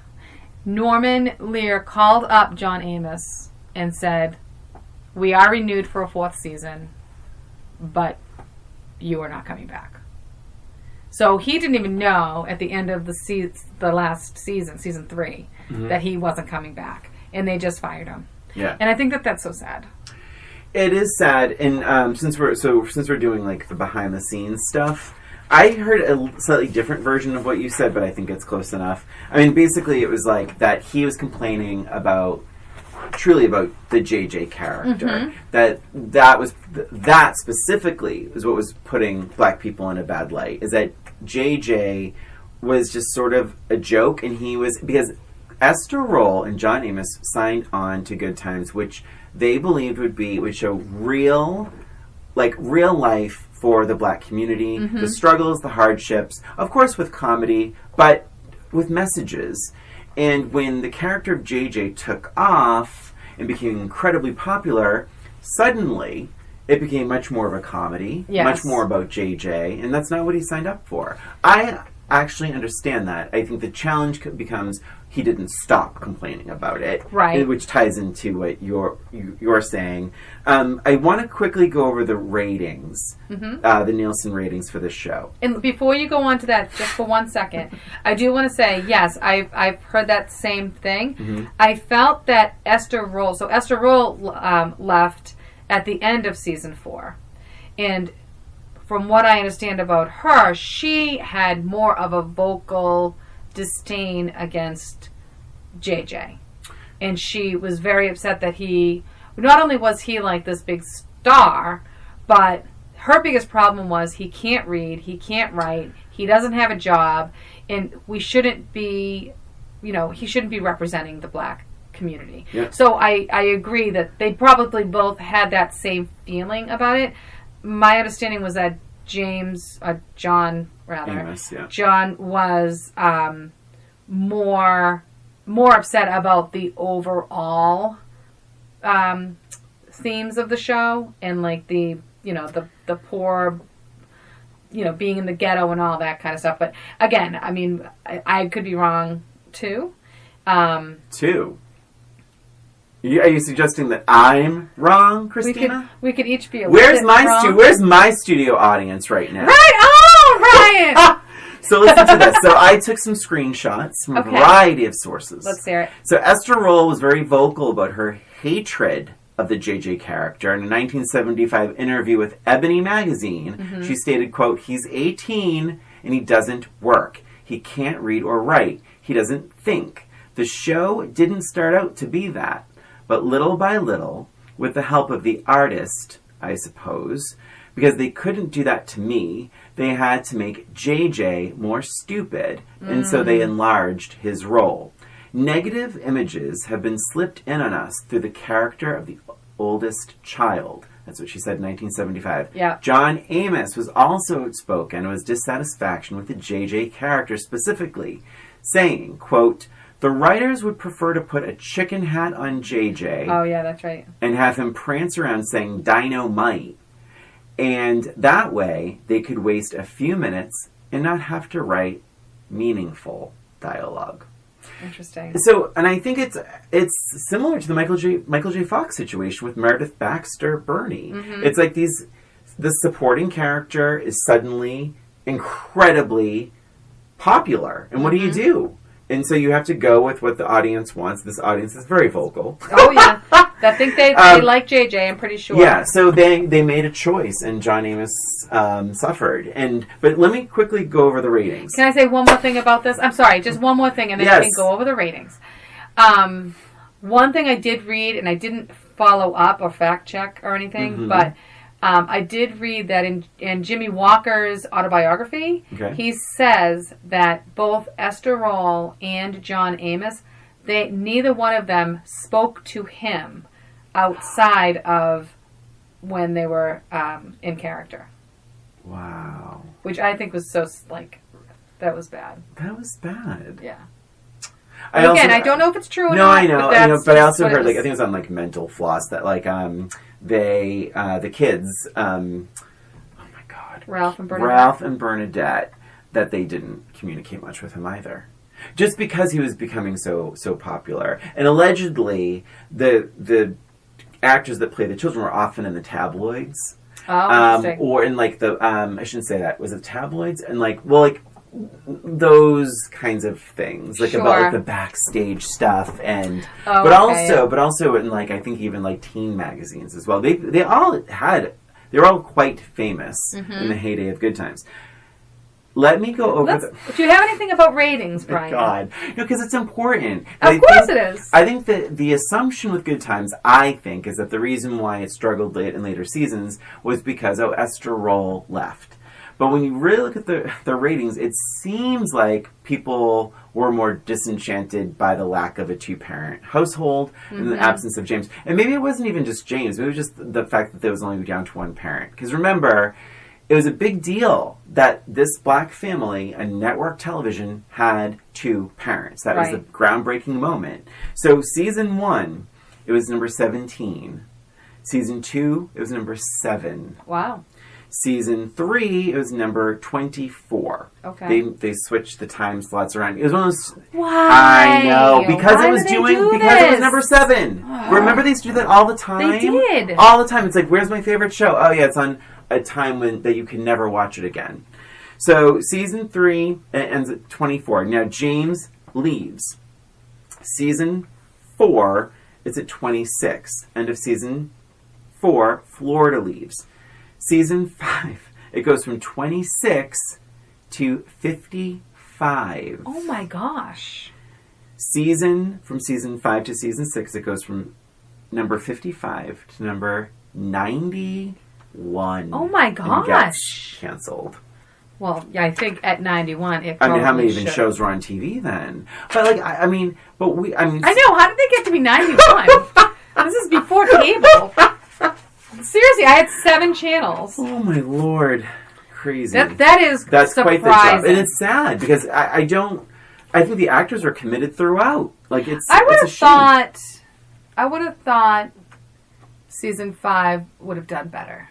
Norman Lear called up John Amos and said, "We are renewed for a 4th season, but you are not coming back." So he didn't even know at the end of the last season, season 3, that he wasn't coming back, and they just fired him. Yeah, and I think that that's so sad. It is sad, and since we're doing like the behind the scenes stuff, I heard a slightly different version of what you said, but I think it's close enough. I mean, basically, it was like that he was complaining truly about the JJ character. That specifically is what was putting black people in a bad light. Is that JJ was just sort of a joke, and because Esther Roll and John Amos signed on to Good Times, which they believed would show real life for the black community, the struggles, the hardships, of course with comedy, but with messages. And when the character of JJ took off and became incredibly popular, suddenly it became much more of a comedy, much more about JJ, and that's not what he signed up for. I actually understand that. I think the challenge becomes he didn't stop complaining about it, right? Which ties into what you're saying. I want to quickly go over the ratings, the Nielsen ratings for this show. And before you go on to that, just for 1 second, I do want to say, yes, I've heard that same thing. I felt that Esther Roll left at the end of season 4, and from what I understand about her, she had more of a vocal disdain against JJ, and she was very upset that not only was he like this big star, but her biggest problem was he can't read, he can't write, he doesn't have a job, and he shouldn't be representing the black community. So I agree that they probably both had that same feeling about it. My understanding was that John Amos, John was more upset about the overall themes of the show, and like the poor, being in the ghetto and all that kind of stuff. But again, I mean, I could be wrong too. Are you suggesting that I'm wrong, Christina? We could each be a Where's my studio audience right now? Right! Oh, Ryan! So listen to this. So I took some screenshots from a variety of sources. Let's hear it. So Esther Roll was very vocal about her hatred of the JJ character. In a 1975 interview with Ebony magazine, she stated, quote, "He's 18 and he doesn't work. He can't read or write. He doesn't think. The show didn't start out to be that. But little by little, with the help of the artist, I suppose, because they couldn't do that to me, they had to make JJ more stupid, and so they enlarged his role. Negative images have been slipped in on us through the character of the oldest child." That's what she said in 1975. Yeah. John Amos was also outspoken of his dissatisfaction with the JJ character specifically, saying, quote, "The writers would prefer to put a chicken hat on JJ." Oh, yeah, that's right. "And have him prance around saying dynamite. And that way, they could waste a few minutes and not have to write meaningful dialogue." Interesting. So, and I think it's similar to the Michael J. Fox situation with Meredith Baxter Burney. It's like the supporting character is suddenly incredibly popular. And what do you do? And so you have to go with what the audience wants. This audience is very vocal. Oh, yeah. I think they like JJ, I'm pretty sure. Yeah, so they made a choice, and John Amos suffered. But let me quickly go over the ratings. Can I say one more thing about this? I'm sorry, just one more thing, and then we can go over the ratings. One thing I did read, and I didn't follow up or fact check or anything, but I did read that in Jimmy Walker's autobiography, he says that both Esther Roll and John Amos, neither one of them spoke to him outside of when they were in character. Wow. Which I think was so, that was bad. That was bad. Yeah. I don't know if it's true or no, not. I know, but I also heard, I think it was on, Mental Floss, that, the kids, oh my God. Ralph and Bernadette, that they didn't communicate much with him either. Just because he was becoming so popular. And allegedly, the actors that play the children were often in the tabloids. Oh, interesting. Or in, I shouldn't say that. Was it tabloids? And, those kinds of things, about the backstage stuff, and but also in I think even teen magazines as well. They were all quite famous in the heyday of Good Times. Let me go over. Do you have anything about ratings, Brian? God, because it's important. Of course it is. I think that the assumption with Good Times, is that the reason why it struggled in later seasons was because Esther Roll left. But when you really look at the ratings, it seems like people were more disenchanted by the lack of a two-parent household and the absence of James. And maybe it wasn't even just James. Maybe it was just the fact that there was only down to one parent. Because remember, it was a big deal that this black family on network television had two parents. That was the groundbreaking moment. So season 1, it was number 17. Season 2, it was number 7. Wow. Season 3, it was number 24. Okay. They switched the time slots around. It was one of those... Why? I know. Because Why it was because it was number 7. Remember they used to do that all the time? They did. All the time. It's where's my favorite show? Oh yeah, it's on a time that you can never watch it again. So season 3 ends at 24. Now James leaves. Season 4, it's at 26. End of season 4, Florida leaves. Season 5, it goes from 26 to 55. Oh my gosh. From season 5 to season 6, it goes from number 55 to number 91. Oh my gosh. And gets canceled. Well, yeah, I think at 91 it probably how many should. shows were on TV then? But I know, how did they get to be 91? This is before cable. Seriously, I had 7 channels. Oh my Lord. Crazy. That's surprising. Quite the job. And it's sad because I think the actors are committed throughout. I would have thought season 5 would have done better.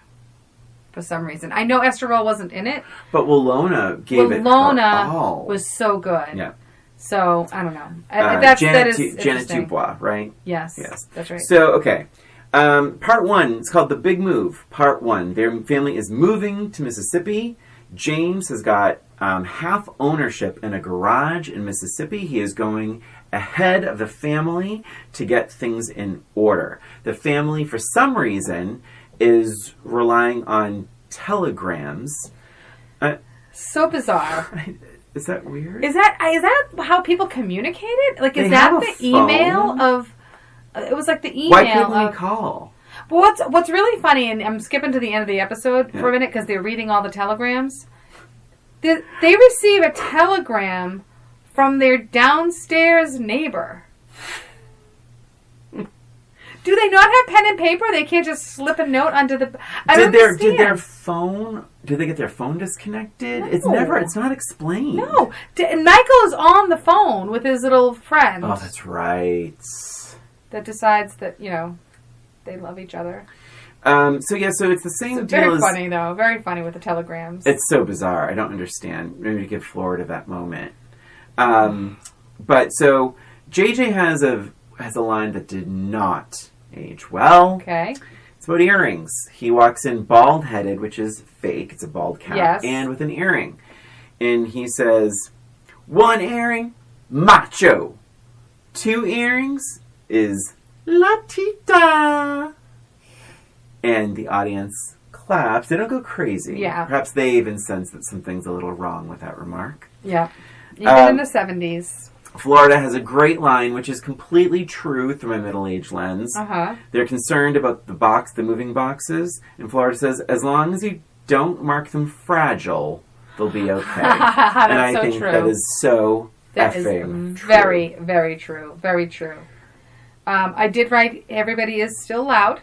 For some reason. I know Esther Roll wasn't in it. But Willona gave it her all. Was so good. Yeah. So, I don't know. That is Janet Dubois, right? Yes. That's right. So, okay. Part 1, it's called The Big Move. Part 1, their family is moving to Mississippi. James has got half ownership in a garage in Mississippi. He is going ahead of the family to get things in order. The family, for some reason, is relying on telegrams. So bizarre. Is that weird? Is that how people communicated? Is that the email of... It was the email. Why couldn't we call? Well, what's really funny, and I'm skipping to the end of the episode for a minute because they're reading all the telegrams. They receive a telegram from their downstairs neighbor. Do they not have pen and paper? They can't just slip a note onto the... Did they get their phone disconnected? No. It's not explained. No. Michael is on the phone with his little friend. Oh, that's right. That decides that, they love each other. So it's the same deal. Very funny, though. Very funny with the telegrams. It's so bizarre. I don't understand. Maybe to give Florida that moment. But so JJ has a line that did not age well. Okay. It's about earrings. He walks in bald-headed, which is fake. It's a bald cap. Yes. And with an earring. And he says, 1 earring, macho. 2 earrings is latita. And the audience claps. They don't go crazy. Yeah. Perhaps they even sense that something's a little wrong with that remark. Yeah. Even in the 70s. Florida has a great line, which is completely true through my middle-aged lens. They're concerned about the moving boxes, and Florida says, as long as you don't mark them fragile, they'll be okay. And I think true. That is so effing true. Very, very true. Very true. I did write, everybody is still loud.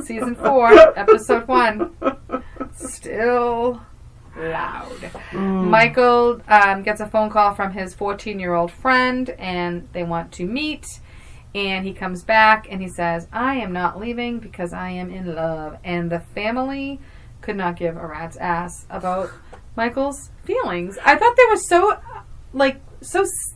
Season 4, episode 1. Still loud. Michael gets a phone call from his 14-year-old friend, and they want to meet. And he comes back, and he says, I am not leaving because I am in love. And the family could not give a rat's ass about Michael's feelings. I thought they were so,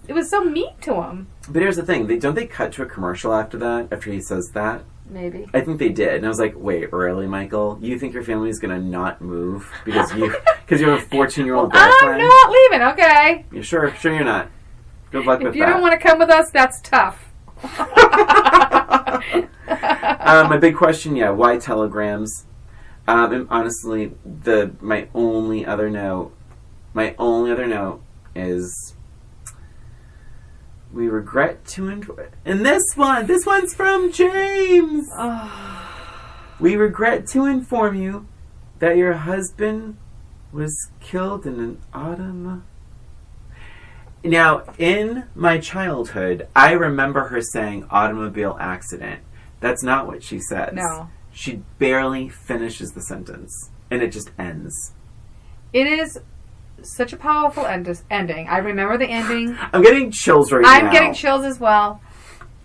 it was so mean to him. But here's the thing. Don't they cut to a commercial after that, after he says that? Maybe. I think they did. And I was like, wait, really, Michael? You think your family is going to not move because you have a 14-year-old girlfriend? I'm not leaving, okay. You sure? Sure you're not. Good luck with that. If you don't want to come with us, that's tough. My big question, why telegrams? And honestly, my only other note is we regret to enjoy. And this one's from James. We regret to inform you that your husband was killed in an automobile. Now, in my childhood, I remember her saying automobile accident. That's not what she says. No. She barely finishes the sentence, and it just ends. It is such a powerful ending. I remember the ending. I'm getting chills now. I'm getting chills as well.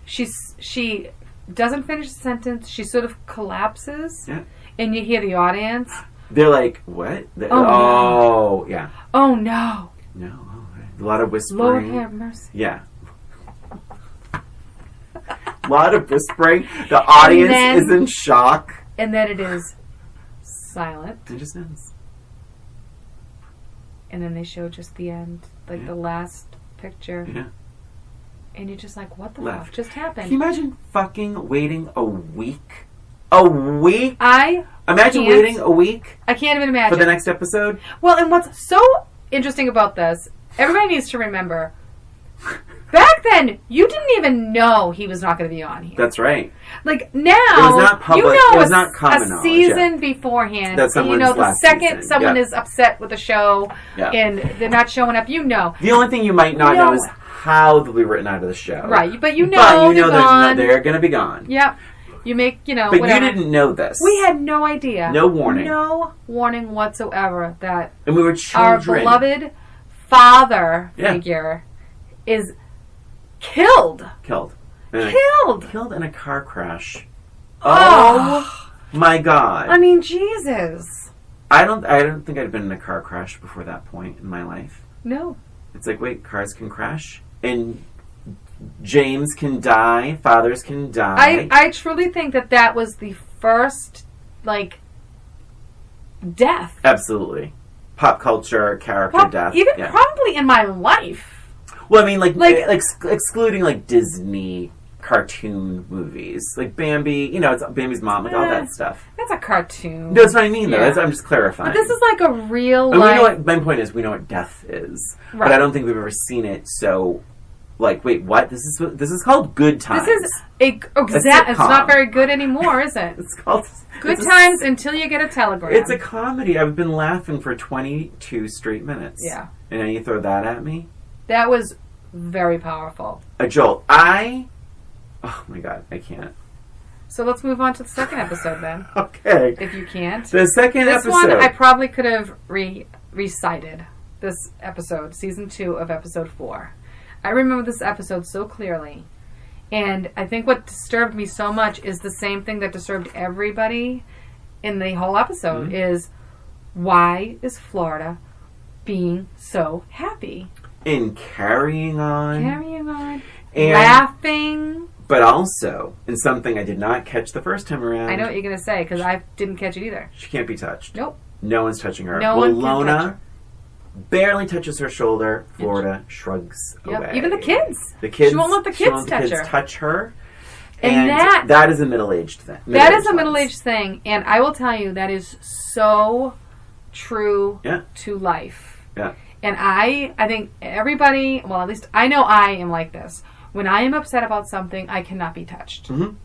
She doesn't finish the sentence. She sort of collapses, and you hear the audience. They're like, what? No. Yeah. Oh, no. No. A lot of whispering. Lord have mercy. Yeah. A lot of whispering. The audience is in shock. And then it is silent. It just ends. And then they show just the end. The last picture. Yeah. And you're just like, what the fuck just happened? Can you imagine fucking waiting a week? A week? Imagine can't. Waiting a week. I can't even imagine. For the next episode? Well, and what's so interesting about this, everybody needs to remember, back then, you didn't even know he was not going to be on here. That's right. Now, it was not public. It was not common knowledge. A season beforehand, that the second someone is upset with the show and they're not showing up, The only thing you might not know is how they'll be written out of the show. Right, but you know they're going to be gone. Yep. You make, But whatever. You didn't know this. We had no idea. No warning. No warning whatsoever that and we were children. Our beloved father figure is killed. Killed in a car crash. Oh my God. I mean, Jesus. I don't think I'd been in a car crash before that point in my life. No. It's like, wait, cars can crash? And James can die, fathers can die. I truly think that was the first, death. Absolutely. Pop culture, character death. Even probably in my life. Well, I mean, excluding, Disney cartoon movies. Like Bambi, it's Bambi's mom, all that stuff. That's a cartoon. That's what I mean, though. I'm just clarifying. But this is a real life. We know what, my point is, we know what death is. Right. But I don't think we've ever seen it so... wait, what? This is called Good Times. This is it's not very good anymore, is it? It's called Good Times until you get a telegram. It's a comedy. I've been laughing for 22 straight minutes. Yeah. And then you throw that at me? That was very powerful. A jolt. Oh my God, I can't. So let's move on to the second episode then. Okay. If you can't. The second episode. This one I probably could have recited. This episode, season 2 of episode 4. I remember this episode so clearly. And I think what disturbed me so much is the same thing that disturbed everybody in the whole episode is, why is Florida being so happy? And carrying on. And laughing. But also, in something I did not catch the first time around. I know what you're going to say, because I didn't catch it either. She can't be touched. Nope. No one's touching her. No one can touch her. Barely touches her shoulder. Florida shrugs away. Even the kids. She won't let the kids touch her. And that is a middle-aged thing. That is a middle-aged thing. And I will tell you, that is so true to life. Yeah. And I think everybody, well, at least I know I am like this. When I am upset about something, I cannot be touched. Mm-hmm.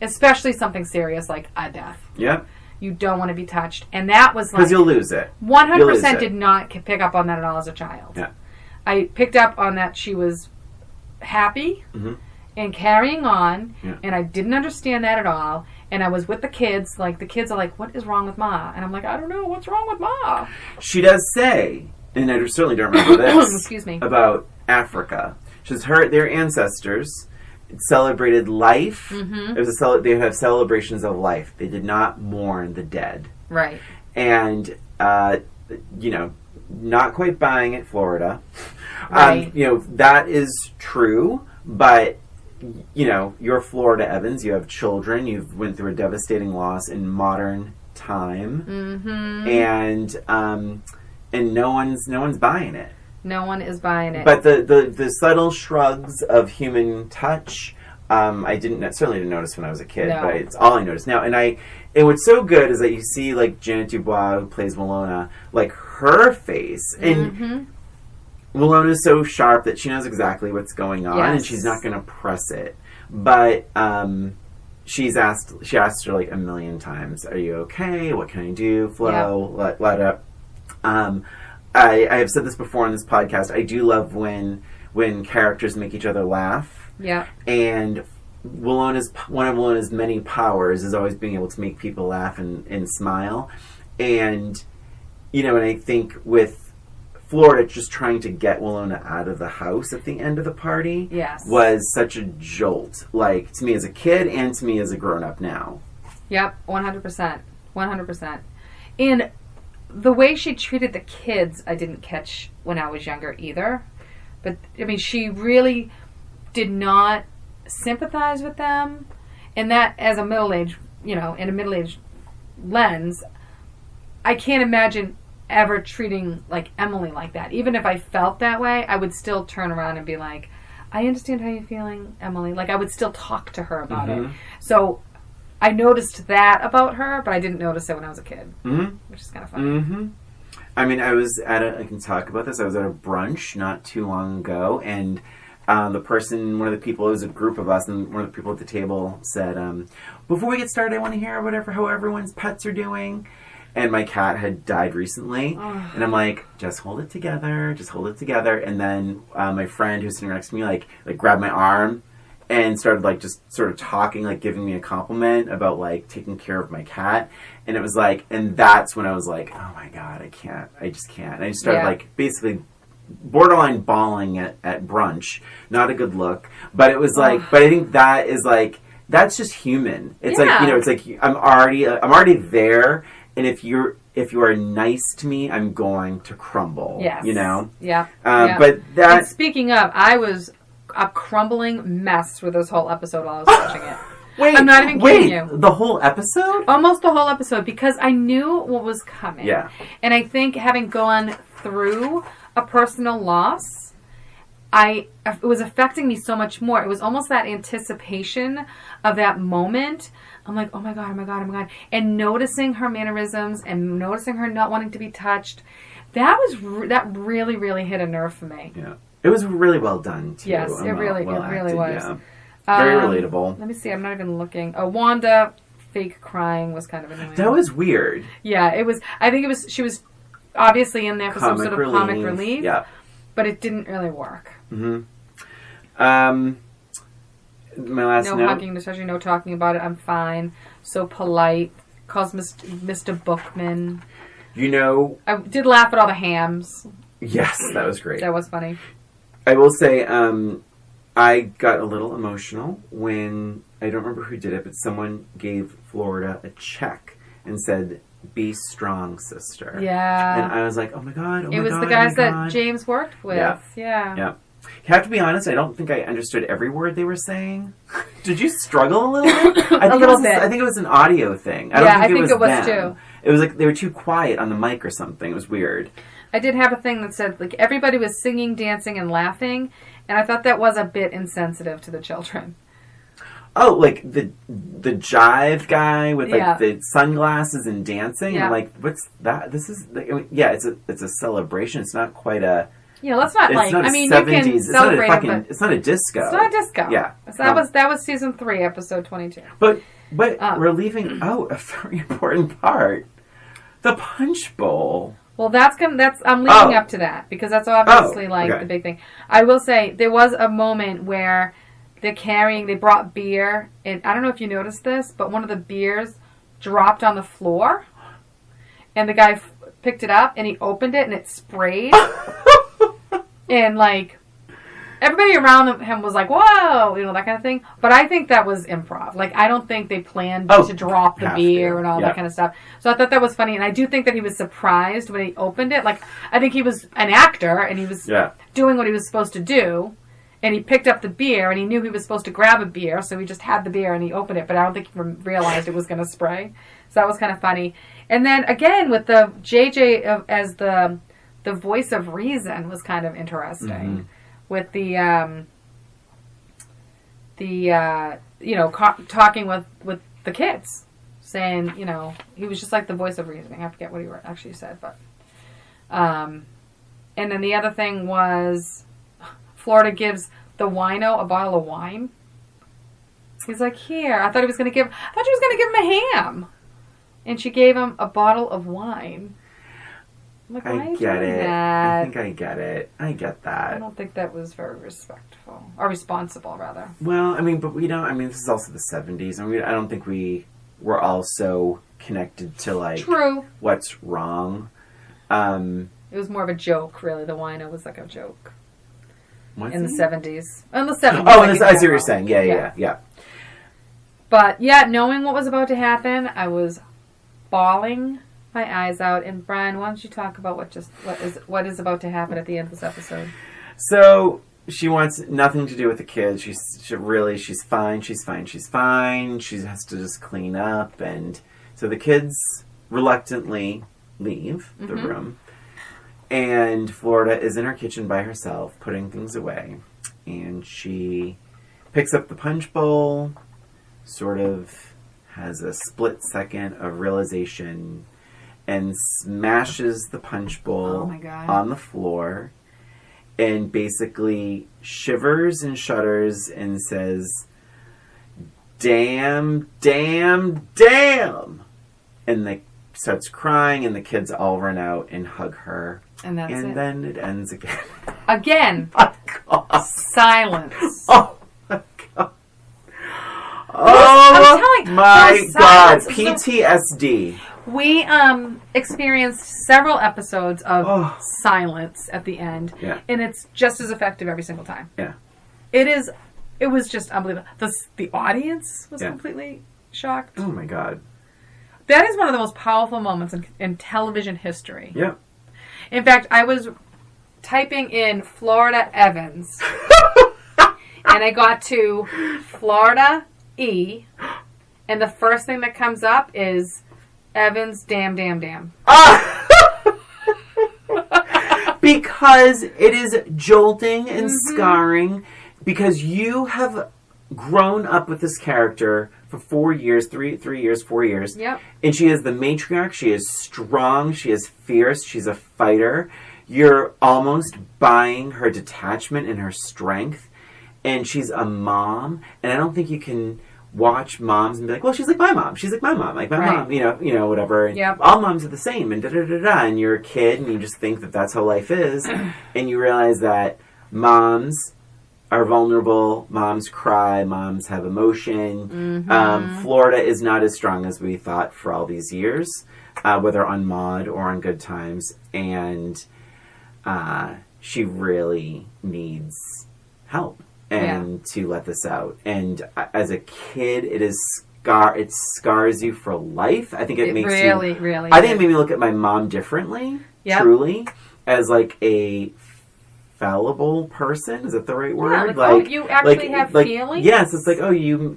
Especially something serious like a death. Yep. You don't want to be touched. And that was like... Because you'll lose it. 100% did not pick up on that at all as a child. Yeah. I picked up on that she was happy and carrying on, and I didn't understand that at all. And I was with the kids. Like, the kids are like, what is wrong with Ma? And I'm like, I don't know. What's wrong with Ma? She does say, and I certainly don't remember this, excuse me, about Africa. She says their ancestors celebrated life. Mm-hmm. It was they have celebrations of life. They did not mourn the dead. Right. And, not quite buying it, Florida. Right. That is true, but, you're Florida Evans. You have children. You've went through a devastating loss in modern time. Mm-hmm. And no one's buying it. No one is buying it. But the subtle shrugs of human touch, I certainly didn't notice when I was a kid, but it's all I noticed now. And what's so good is that you see, like, Janet Dubois, who plays Walona, like, her face. And Walona's so sharp that she knows exactly what's going on, and she's not going to press it. But she asked her, like, a million times, are you okay? What can I do? Flo, let up. I have said this before on this podcast. I do love when characters make each other laugh. Yeah. And one of Walona's many powers is always being able to make people laugh and smile. And, and I think with Florida just trying to get Walona out of the house at the end of the party was such a jolt. Like, to me as a kid and to me as a grown-up now. Yep, 100%. 100%. And the way she treated the kids, I didn't catch when I was younger either. But, I mean, she really did not sympathize with them. And that, as a middle-aged, in a middle-aged lens, I can't imagine ever treating, like, Emily like that. Even if I felt that way, I would still turn around and be like, I understand how you're feeling, Emily. Like, I would still talk to her about it. So I noticed that about her, but I didn't notice it when I was a kid, which is kind of funny. Mm-hmm. I mean, I can talk about this. I was at a brunch not too long ago, and one of the people, it was a group of us, and one of the people at the table said, before we get started, I want to hear how everyone's pets are doing. And my cat had died recently. Oh. And I'm like, just hold it together. And then my friend who's sitting next to me, like grabbed my arm and started, like, just sort of talking, like, giving me a compliment about, like, taking care of my cat. And it was like, and that's when I was like, oh my God, I just can't. And I just started, like, basically borderline bawling at brunch. Not a good look. But it was like, but I think that is, like, that's just human. It's like, it's like, I'm already there. And if you are nice to me, I'm going to crumble. Yes. Yeah. But that. And speaking of, I was a crumbling mess with this whole episode while I was watching it. I'm not even kidding you. The whole episode? Almost the whole episode, because I knew what was coming. Yeah. And I think having gone through a personal loss, it was affecting me so much more. It was almost that anticipation of that moment. I'm like, oh my God. And noticing her mannerisms and noticing her not wanting to be touched, that really, really hit a nerve for me. Yeah. It was really well done, too. Yes, it really was. Yeah. Very relatable. Let me see. I'm not even looking. Wanda fake crying was kind of annoying. That was weird. Yeah, it was. I think she was obviously in there for some sort of comic relief. Yeah. But it didn't really work. Mm-hmm. My last note. No hugging, especially no talking about it. I'm fine. So polite. Calls Mr. Bookman. I did laugh at all the hams. Yes, that was great. That was funny. I will say, I got a little emotional when, I don't remember who did it, but someone gave Florida a check and said, be strong, sister. Yeah. And I was like, oh my God. It was the guys that James worked with. Yeah. You have to be honest, I don't think I understood every word they were saying. Did you struggle a little bit? I think it was an audio thing. I think it was too. It was like they were too quiet on the mic or something. It was weird. I did have a thing that said, like, everybody was singing, dancing, and laughing, and I thought that was a bit insensitive to the children. oh, like the jive guy with like the sunglasses and dancing. Yeah. I'm like, what's that? This is it's a celebration. It's not quite a let's not it's like not I a mean 70s, you can celebrate it's not a disco. It's not a disco. Yeah. So that was season 3, episode 22. But we're leaving out a very important part. The punch bowl. Well, I'm leading up to that because that's obviously the big thing. I will say there was a moment where they brought beer, and I don't know if you noticed this, but one of the beers dropped on the floor, and the guy picked it up and he opened it and it sprayed, and like everybody around him was like, "Whoa," that kind of thing. But I think that was improv. Like, I don't think they planned to drop the beer and all that kind of stuff. So I thought that was funny, and I do think that he was surprised when he opened it. Like, I think he was an actor, and he was doing what he was supposed to do, and he picked up the beer, and he knew he was supposed to grab a beer, so he just had the beer, and he opened it, but I don't think he realized it was going to spray. So that was kind of funny. And then, again, with the JJ as the voice of reason was kind of interesting. Mm-hmm. With talking with the kids, saying, he was just like the voice of reasoning. I forget what he actually said, but and then the other thing was Florida gives the wino a bottle of wine. He's like, here. I thought she was going to give him a ham, and she gave him a bottle of wine. Like, I get it. That? I think I get it. I get that. I don't think that was very respectful. Or responsible, rather. Well, I mean, but we don't... I mean, this is also the 70s. I mean, I don't think we were all so connected to, like... True. What's wrong. It was more of a joke, really. The wino was like a joke. In the 70s. In the 70s. Oh, I see what you're saying. Yeah. But, yeah, knowing what was about to happen, I was bawling my eyes out. And Brian, why don't you talk about what is about to happen at the end of this episode? So she wants nothing to do with the kids. She's fine. She has to just clean up, and so the kids reluctantly leave the room, and Florida is in her kitchen by herself, putting things away, and she picks up the punch bowl, sort of has a split second of realization, and smashes the punch bowl on the floor, and basically shivers and shudders and says, "Damn, damn, damn!" And starts crying, and the kids all run out and hug her. And that's it. And then it ends again. Again. Oh, God. Silence. Oh, my God. Oh, my God. PTSD. We experienced several episodes of silence at the end, and it's just as effective every single time. Yeah, it was just unbelievable. The audience was completely shocked. Oh my God, that is one of the most powerful moments in television history. Yeah. In fact, I was typing in Florida Evans, and I got to Florida E, and the first thing that comes up is Evans, damn. Because it is jolting and scarring, because you have grown up with this character for 4 years, 3 years, 4 years. Yep. And she is the matriarch. She is strong. She is fierce. She's a fighter. You're almost buying her detachment and her strength. And she's a mom. And I don't think you can watch moms and be like, well, she's like my mom. She's like my mom. Like my mom, whatever. And all moms are the same, and da-da-da-da. And you're a kid, and you just think that that's how life is. And you realize that moms are vulnerable. Moms cry. Moms have emotion. Florida is not as strong as we thought for all these years, whether on Maude or on Good Times. And she really needs help. And to let this out. And as a kid, it scars you for life. I think it makes really. I think it made me look at my mom differently, truly, as like a fallible person. Is that the right word? Yeah, you actually have feelings? Yes, it's like, you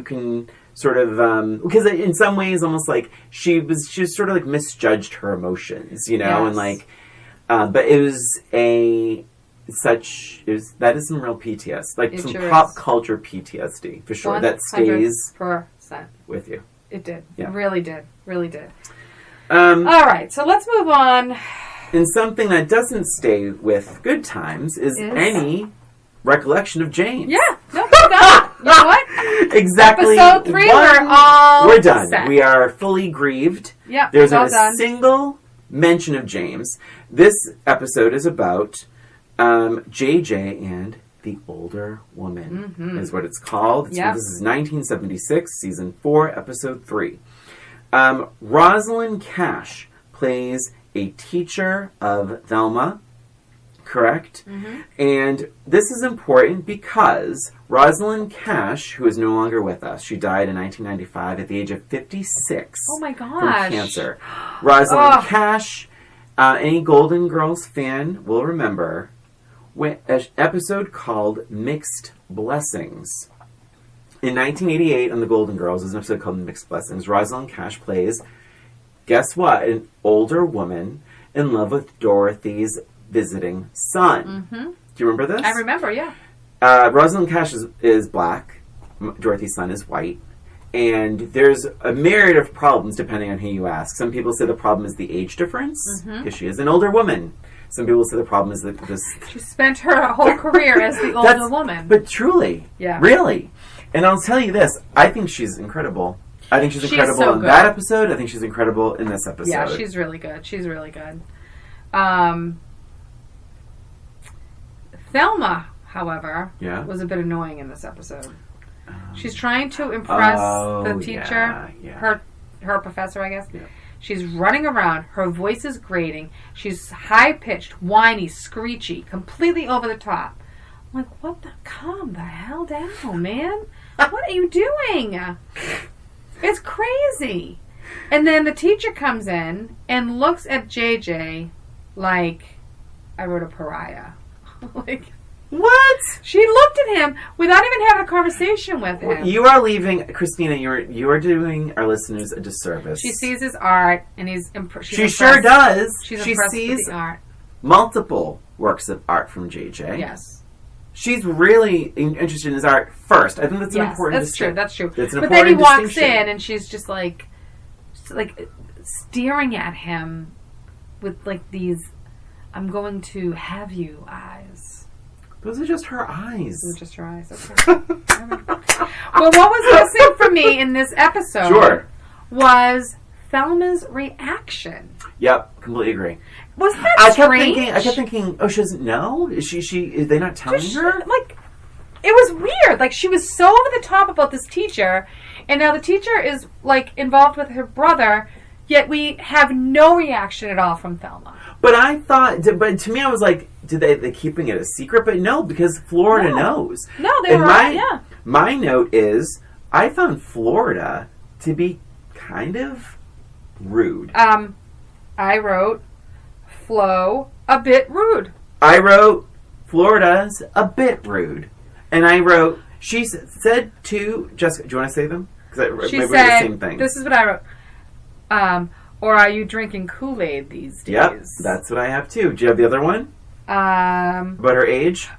can sort of, because in some ways, almost like she sort of like misjudged her emotions, and like, but it was that is some real PTSD, like some sure pop is. culture PTSD for sure. That stays 100% with you. It did. Yeah. It really did. Really did. All right, so let's move on. And something that doesn't stay with good times is any recollection of James. Yeah. No, we're done. You know what? Exactly. Episode 3, we're done. set. We are fully grieved. Yep, There's all not a done. single mention of James. This episode is about JJ and the older woman, is what it's called. This is 1976, season 4, episode 3. Rosalind Cash plays a teacher of Thelma, correct? And this is important because Rosalind Cash, who is no longer with us, she died in 1995 at the age of 56 Oh my from gosh. cancer. Rosalind Cash, any Golden Girls fan will remember an episode called Mixed Blessings. In 1988 on the Golden Girls, there's an episode called Mixed Blessings. Rosalind Cash plays, guess what, an older woman in love with Dorothy's visiting son. Do you remember this? I remember, yeah. Rosalind Cash is black. Dorothy's son is white. And there's a myriad of problems depending on who you ask. Some people say the problem is the age difference, because she is an older woman. Some people say the problem is that this... She spent her whole career as the older woman. But truly, really. And I'll tell you this, I think she's incredible. I think she's incredible so in good. that episode. I think she's incredible in this episode. Yeah, she's really good. She's really good. Thelma, however, was a bit annoying in this episode. She's trying to impress the teacher, her professor, I guess. Yeah. She's running around. Her voice is grating. She's high-pitched, whiny, screechy, completely over the top. I'm like, what the... Calm the hell down, man. What are you doing? It's crazy. And then the teacher comes in and looks at JJ like I wrote a pariah. Like, what? She looked at him without even having a conversation with him. You are leaving, Christina. You are doing our listeners a disservice. She sees his art, and she sure does. She sees with the art. Multiple works of art from JJ. Yes. She's really interested in his art first. I think that's an important distinction. That's true. That's an but important then he walks distinction. in, and she's just like staring at him with like these "I'm going to have you" eyes. Those are just her eyes. Those are just her eyes. Okay. Well, what was missing for me in this episode was Thelma's reaction. Yep, completely agree. Wasn't that strange? I kept thinking, oh, she doesn't know? Is they not telling her? Like, it was weird. Like, she was so over the top about this teacher, and now the teacher is, like, involved with her brother, yet we have no reaction at all from Thelma. But I thought, but to me, I was like, did they keeping it a secret? But no, because Florida knows. No, they were right, yeah. My note is, I found Florida to be kind of rude. I wrote, Flo, a bit rude. I wrote, Florida's a bit rude. And I wrote, she said to Jessica, do you want to say them? Because she maybe said, the same thing. This is what I wrote. Or are you drinking Kool-Aid these days? Yep, that's what I have too. Do you have the other one? About her age?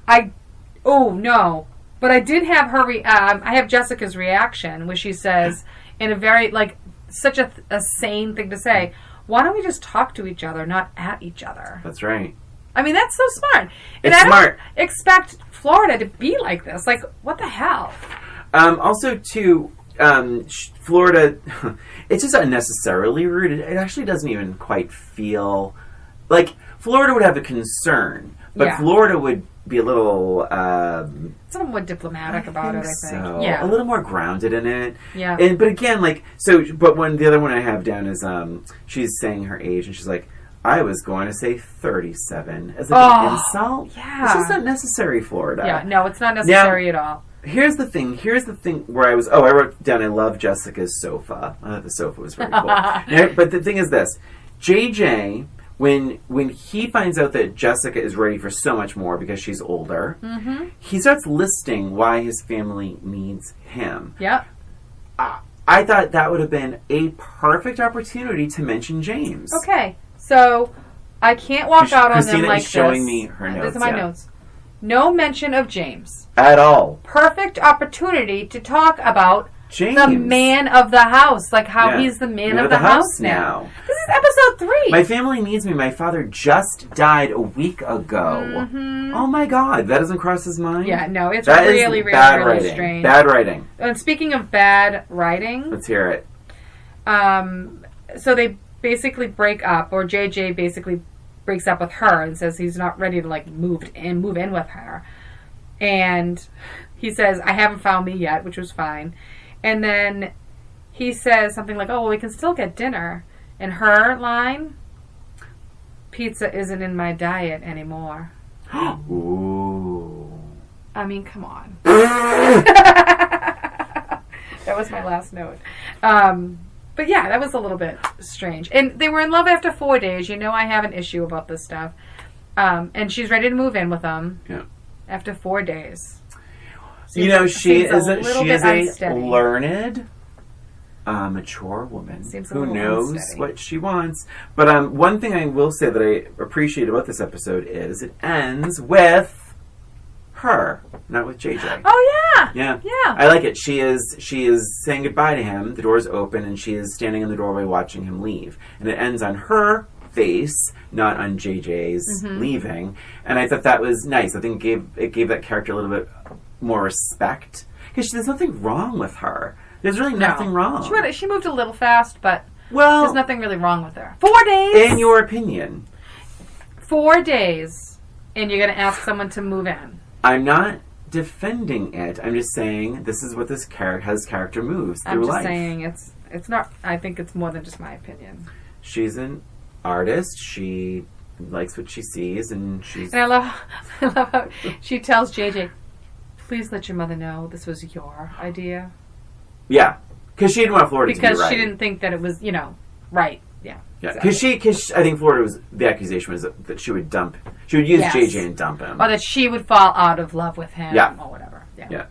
No. But I did have her, I have Jessica's reaction, where she says, in a very, like, such a sane thing to say, why don't we just talk to each other, not at each other? That's right. I mean, that's so smart. And it's smart. I don't expect Florida to be like this. Like, what the hell? Also, too, Florida, it's just unnecessarily rude. It actually doesn't even quite feel... Like, Florida would have a concern, but Florida would be a little... somewhat diplomatic about it, I think. So. Yeah. A little more grounded in it. Yeah. But again, like, the other one I have down is, she's saying her age, and she's like, I was going to say 37 as an insult. Yeah. It's just not necessary, Florida. Yeah, no, it's not necessary at all. Here's the thing where I wrote down, I love Jessica's sofa. I thought the sofa was very cool. But the thing is this, JJ, when he finds out that Jessica is ready for so much more because she's older, he starts listing why his family needs him. Yep. I thought that would have been a perfect opportunity to mention James. Okay, so I can't walk out on them like this. Christina is showing me her notes. These are my notes. No mention of James. At all. Perfect opportunity to talk about James. the man of the house. Like how he's the man of the house now. This is episode 3. My family needs me. My father just died a week ago. Mm-hmm. Oh my God. That doesn't cross his mind? Yeah, no. It's that really, is really, bad really writing. strange. Bad writing. And speaking of bad writing. Let's hear it. So they basically break up, or JJ basically breaks up with her and says he's not ready to like move in with her. And he says, I haven't found me yet, which was fine. And then he says something like, oh, well, we can still get dinner. And her line, pizza isn't in my diet anymore. Ooh. I mean, come on. That was my last note. But yeah, that was a little bit strange. And they were in love after 4 days. You know I have an issue about this stuff. And she's ready to move in with him after 4 days. You know, she is a learned, mature woman who knows what she wants. But one thing I will say that I appreciate about this episode is it ends with her, not with JJ. Oh yeah. Yeah. I like it. She is saying goodbye to him. The door's open and she is standing in the doorway watching him leave. And it ends on her face, not on JJ's leaving. And I thought that was nice. I think it gave that character a little bit more respect. Because there's nothing wrong with her. There's really nothing wrong. She moved a little fast, but there's nothing really wrong with her. 4 days? In your opinion. 4 days, and you're going to ask someone to move in. I'm not defending it. I'm just saying this is what this character moves through life. I'm just saying it's not. I think it's more than just my opinion. She's an artist. She likes what she sees, and she's. And I love how she tells JJ, "Please let your mother know this was your idea." Yeah, because she didn't want Florida to be right. Because she didn't think that it was, right. Yeah. Yeah, because I think Florida the accusation was that she would use JJ and dump him. Or that she would fall out of love with him or whatever. Yeah.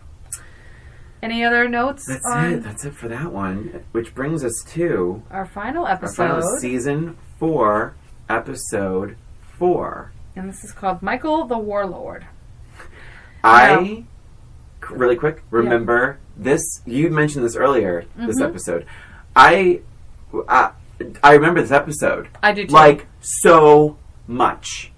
Any other notes? That's it for that one. Which brings us to our final episode. Our final season 4, episode 4. And this is called Michael the Warlord. Really quick, remember this, you mentioned this earlier, this episode. I remember this episode. I do too. Like, so much.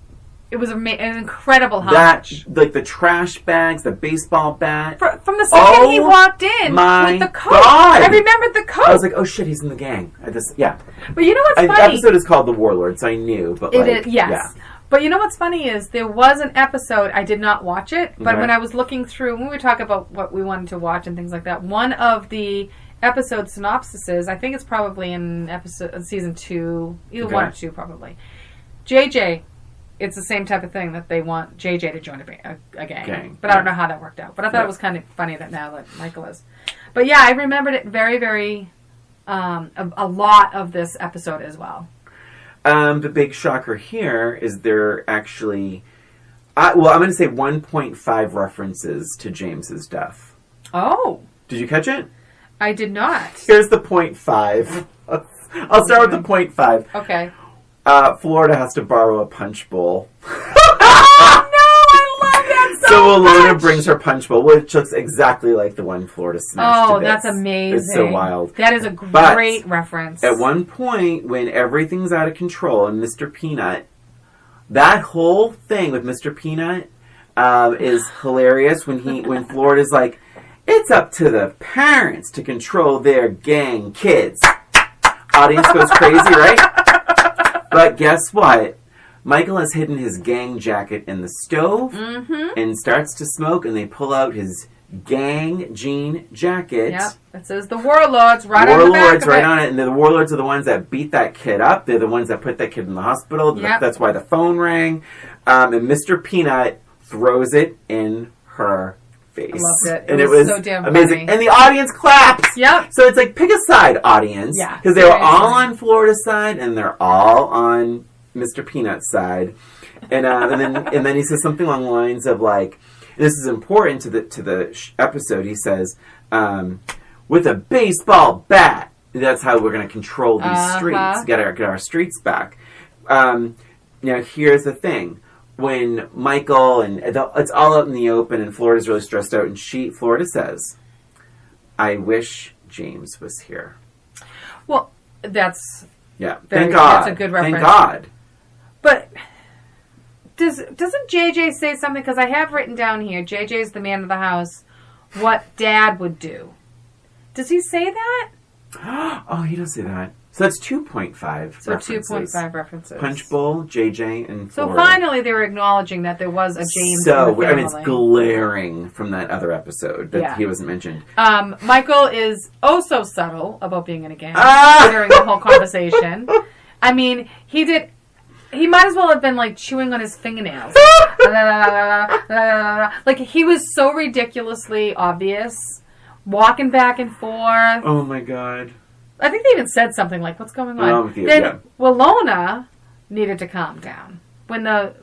It was an incredible homage. Like the trash bags, the baseball bat. From the second he walked in with the coat. God. I remembered the coat. I was like, oh shit, he's in the gang. But you know what's funny? The episode is called The Warlord, so I knew. But it is, yes. Yeah. But you know what's funny is there was an episode, I did not watch it, but when I was looking through, when we were talking about what we wanted to watch and things like that, one of the episode synopsises, I think it's probably in season 2, either 1 or 2 probably. JJ, it's the same type of thing that they want JJ to join a gang. But I don't know how that worked out. But I thought it was kind of funny that now that Michael is. But yeah, I remembered it very, very, a lot of this episode as well. The big shocker here is there actually, I'm going to say 1.5 references to James's death. Oh. Did you catch it? I did not. Here's the 0.5. I'll start with the 0.5. Okay. Florida has to borrow a punch bowl. Oh, no! I love that so much! So Alona brings her punch bowl, which looks exactly like the one Florida smashed to bits. That's amazing. It's so wild. That is a great reference. At one point, when everything's out of control and Mr. Peanut, that whole thing with Mr. Peanut is hilarious when Florida's like, it's up to the parents to control their gang kids. Audience goes crazy, right? But guess what? Michael has hidden his gang jacket in the stove and starts to smoke, and they pull out his gang jean jacket. Yep. It says the Warlords right on the back of it. Warlords right on it, and the Warlords are the ones that beat that kid up. They're the ones that put that kid in the hospital. Yep. That's why the phone rang. And Mr. Peanut throws it in her face. I loved it. It was so damn amazing. Funny. And the audience claps. Yep. So it's like, pick a side, audience. Yeah. Because they were all on Florida's side, and they're all on Mr. Peanut's side. And then he says something along the lines of like, this is important to the episode. He says, with a baseball bat, that's how we're going to control these streets, get our streets back. Now, here's the thing. when Michael and it's all out in the open and Florida's really stressed out, and Florida says, "I wish James was here." Well, that's Thank God. That's a good reference. Thank God. But doesn't JJ say something? Because I have written down here, JJ's the man of the house. What Dad would do. Does he say that? Oh, he does say that. So that's 2.5 So references. 2.5 references. Punch Bowl, JJ, and So Florida. finally they were acknowledging that there was a James So, in the family. it's glaring from that other episode that he wasn't mentioned. Michael is so subtle about being in a gang Ah! during the whole conversation. I mean, he might as well have been like chewing on his fingernails. Like he was so ridiculously obvious, walking back and forth. Oh my God. I think they even said something like, "What's going on?" With you, then Walona needed to calm down when the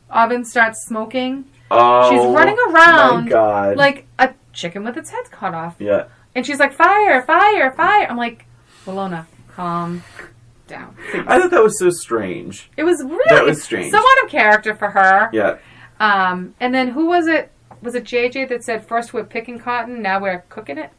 oven starts smoking. Oh, she's running around my God. like a chicken with its head cut off. Yeah. And she's like, "Fire, fire, fire!" I'm like, Walona, calm down. Please. I thought that was so strange. It was really That was strange. so out of character for her. Yeah. And then who was it? Was it JJ that said, "First we're picking cotton, now we're cooking it"?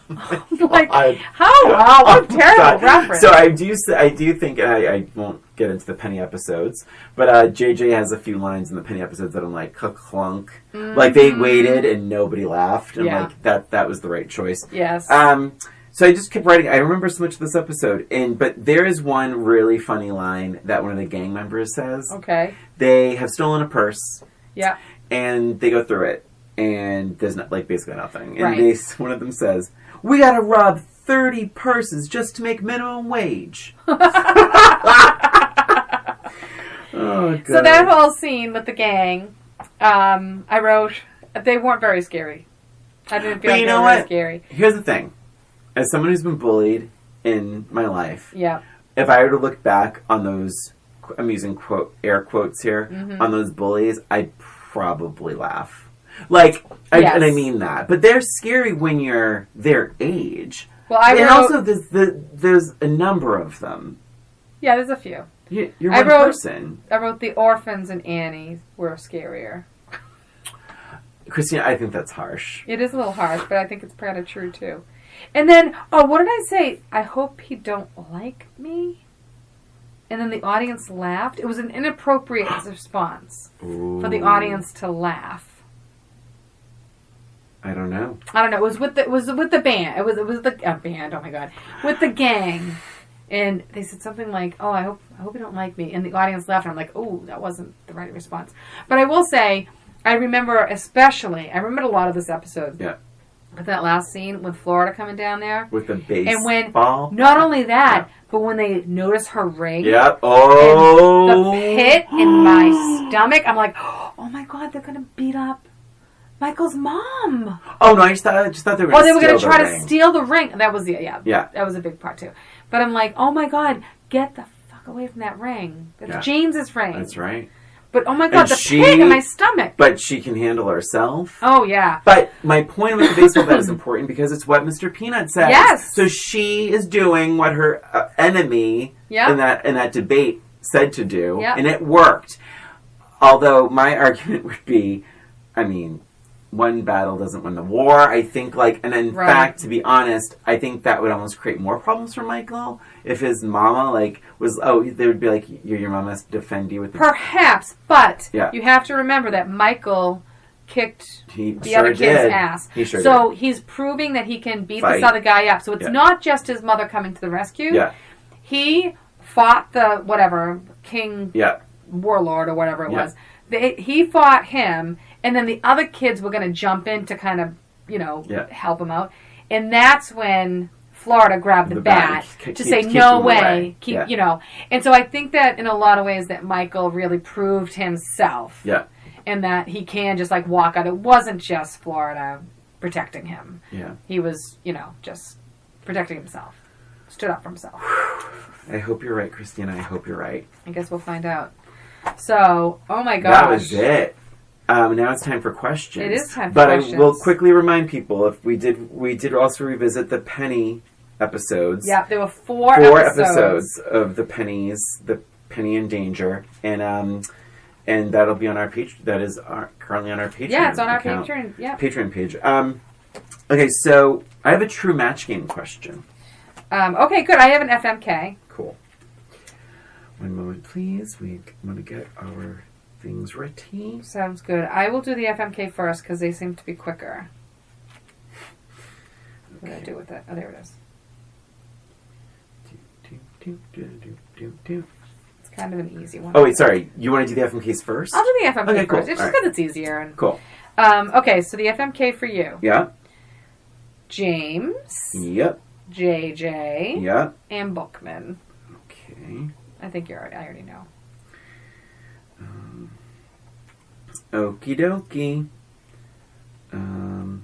Like, what a terrible reference. So I do think, and I won't get into the Penny episodes, but JJ has a few lines in the Penny episodes that I'm like, clunk. Mm-hmm. Like, they waited and nobody laughed. And Yeah. like, that was the right choice. Yes. So I just kept writing. I remember so much of this episode. But there is one really funny line that one of the gang members says. Okay. They have stolen a purse. Yeah. And they go through it. And there's basically nothing. And Right. one of them says, "We gotta rob 30 purses just to make minimum wage." Oh, God. So that whole scene with the gang, I wrote, they weren't very scary. I didn't feel But like you they know were very what? scary. Here's the thing. As someone who's been bullied in my life, Yeah. if I were to look back on those, I'm using air quotes here, on those bullies, I'd probably laugh. Yes. And I mean that. But they're scary when you're their age. Well, And also, there's a number of them. Yeah, there's a few. You're one person. I wrote the orphans and Annie were scarier. Christina, I think that's harsh. It is a little harsh, but I think it's kind of true too. And then, what did I say? I hope he don't like me. And then the audience laughed. It was an inappropriate response for the audience to laugh. I don't know. It was with the band. It was the band. Oh my God, with the gang. And they said something like, "Oh, I hope you don't like me." And the audience laughed. And I'm like, "Oh, that wasn't the right response." But I will say, I remember a lot of this episode. Yeah. With that last scene with Florida coming down there. With the baseball. And when, not only that, but when they notice her ring. Yep. Oh. And the pit in my stomach, I'm like, oh my God, they're going to beat up Michael's mom. Oh, no, I just thought they were going to steal the ring. Oh, they were going to try to steal the ring. That was, Yeah. That was a big part too. But I'm like, oh my God, get the fuck away from that ring. That's James's ring. That's right. But oh my God, And pit in my stomach. But she can handle herself. Oh, yeah. But my point with the baseball bat is important because it's what Mr. Peanut says. Yes. So she is doing what her enemy in that debate said to do, and it worked. Although my argument would be, I mean, one battle doesn't win the war. I think, and in fact, to be honest, I think that would almost create more problems for Michael if his mama, they would be like, your mama has to defend you with the... Perhaps, but you have to remember that Michael kicked the other kid's ass. He sure did. He's proving that he can beat this other guy up. So it's not just his mother coming to the rescue. Yeah. He fought the, king warlord or whatever it was. He fought him, and then the other kids were going to jump in to kind of, help him out. And that's when Florida grabbed the bat to say, no way, And so I think that in a lot of ways that Michael really proved himself. Yeah. And that he can just walk out. It wasn't just Florida protecting him. Yeah. He was, just protecting himself. Stood up for himself. I hope you're right, Christina. I hope you're right. I guess we'll find out. So, oh my gosh. That was it. Now it's time for questions. It is time for questions. But I will quickly remind people, if we did also revisit the Penny episodes. Yeah, there were four episodes of the Pennies, the Penny in Danger. And And that'll be on our page. That is currently on our Patreon. Yeah, it's on our account. Patreon. Yeah. Patreon page. Okay, so I have a true match game question. Okay, good. I have an FMK. Cool. One moment, please. We want to get our things ready. Sounds good. I will do the FMK first because they seem to be quicker. What did I do with it? Oh, there it is. It's kind of an easy one. Oh, wait, sorry. You want to do the FMKs first? I'll do the FMK Okay, cool. first. It's just because it's easier. And, cool. Okay, so the FMK for you. Yeah. James. Yep. JJ. Yep. And Bookman. Okay. I think I already know. Okie dokie. Oh,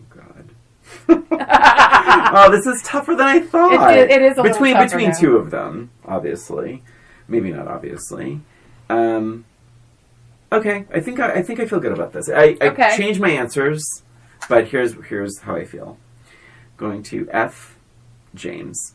God. Oh, this is tougher than I thought. It is a little tougher Between now. two of them, obviously. Maybe not obviously. Okay, I think I feel good about this. I changed my answers, but here's how I feel. Going to F James.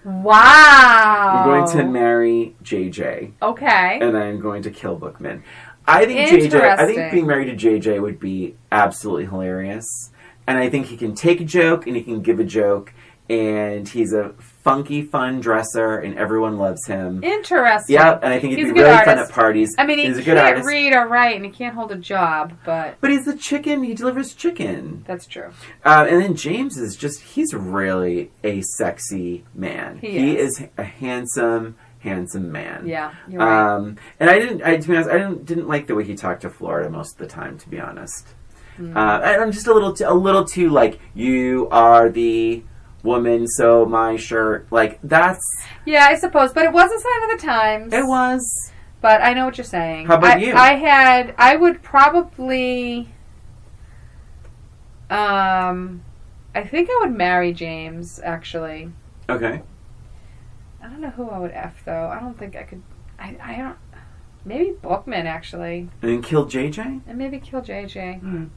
Wow. I'm going to marry JJ. Okay. And I'm going to kill Bookman. I think being married to JJ would be absolutely hilarious. And I think he can take a joke and he can give a joke. And he's a funky, fun dresser, and everyone loves him. Interesting. Yeah, and I think he'd He's be a good really artist. fun at parties. I mean, he's he a good can't artist. read or write, and he can't hold a job, but But he's the chicken. He delivers chicken. that's true. And then James is he's really a sexy man. He is a handsome man. Yeah, you're right. And to be honest, I didn't like the way he talked to Florida most of the time, to be honest. I'm just a little too like, you are the woman, so my shirt, like, that's... Yeah, I suppose, but it was a sign of the times. It was. But I know what you're saying. How about you? I would probably... I think I would marry James, actually. Okay. I don't know who I would F, though. I don't think I could... I don't... Maybe Bookman, actually. And then kill JJ? And maybe kill JJ.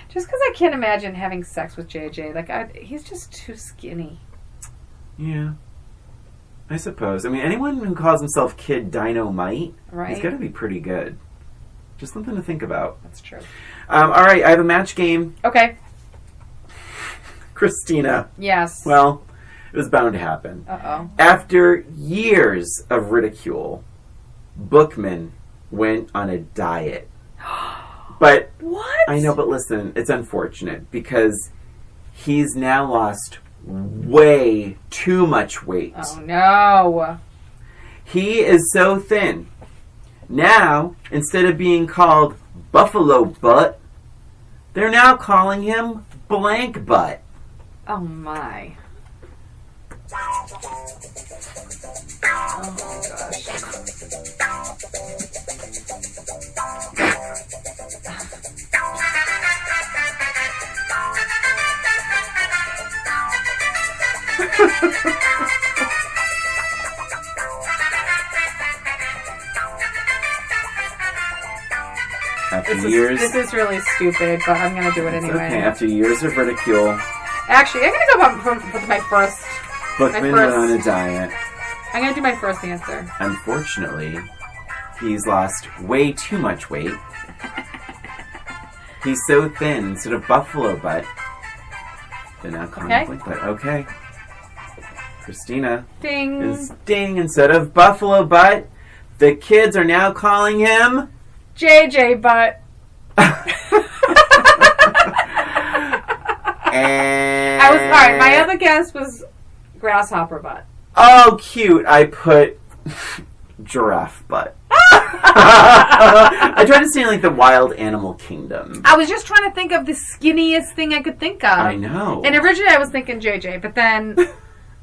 Just because I can't imagine having sex with JJ. Like, he's just too skinny. Yeah. I suppose. I mean, anyone who calls himself Kid Dynamite, right? He's got to be pretty good. Just something to think about. That's true. All right, I have a match game. Okay. Christina. Yes. Well, it was bound to happen. Uh-oh. After years of ridicule, Bookman went on a diet. But what? I know, but listen, it's unfortunate because he's now lost way too much weight. Oh, no. He is so thin. Now, instead of being called Buffalo Butt, they're now calling him Blank Butt. Oh, my. Oh, my This is really stupid, but I'm going to do it anyway. Okay, after years of ridicule... Actually, I'm going to go with my first... Bookman went on a diet. I'm going to do my first answer. Unfortunately, he's lost way too much weight. He's so thin, instead of Buffalo Butt, they're now calling him Blank Butt. Okay. Christina. Ding. Ding. Instead of Buffalo Butt, the kids are now calling him... JJ Butt. And... Alright, my other guess was Grasshopper Butt. Oh, cute. I put Giraffe Butt. I tried to say like the wild animal kingdom. I was just trying to think of the skinniest thing I could think of. I know. And originally I was thinking JJ, but then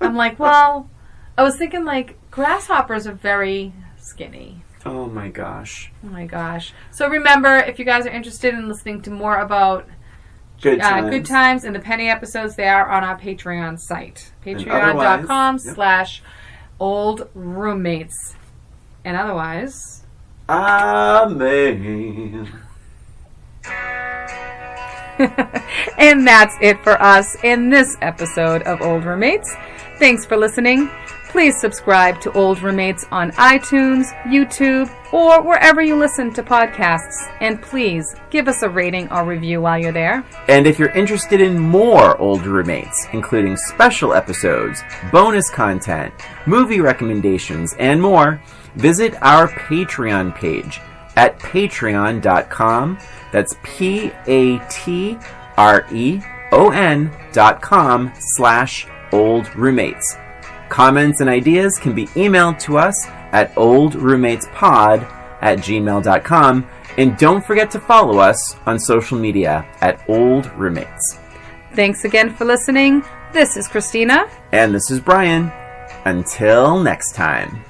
I'm like, well, I was thinking like grasshoppers are very skinny. Oh my gosh. Oh my gosh. So remember, if you guys are interested in listening to more about Good Times and the Penny episodes, they are on our Patreon site. Patreon.com/oldroommates. And otherwise... Amen. And that's it for us in this episode of Old Roommates. Thanks for listening. Please subscribe to Old Roommates on iTunes, YouTube, or wherever you listen to podcasts. And please give us a rating or review while you're there. And if you're interested in more Old Roommates, including special episodes, bonus content, movie recommendations, and more, visit our Patreon page at patreon.com. That's patreon.com/oldroommates. Comments and ideas can be emailed to us at oldroommatespod@gmail.com. And don't forget to follow us on social media at Old Roommates. Thanks again for listening. This is Christina. And this is Brian. Until next time.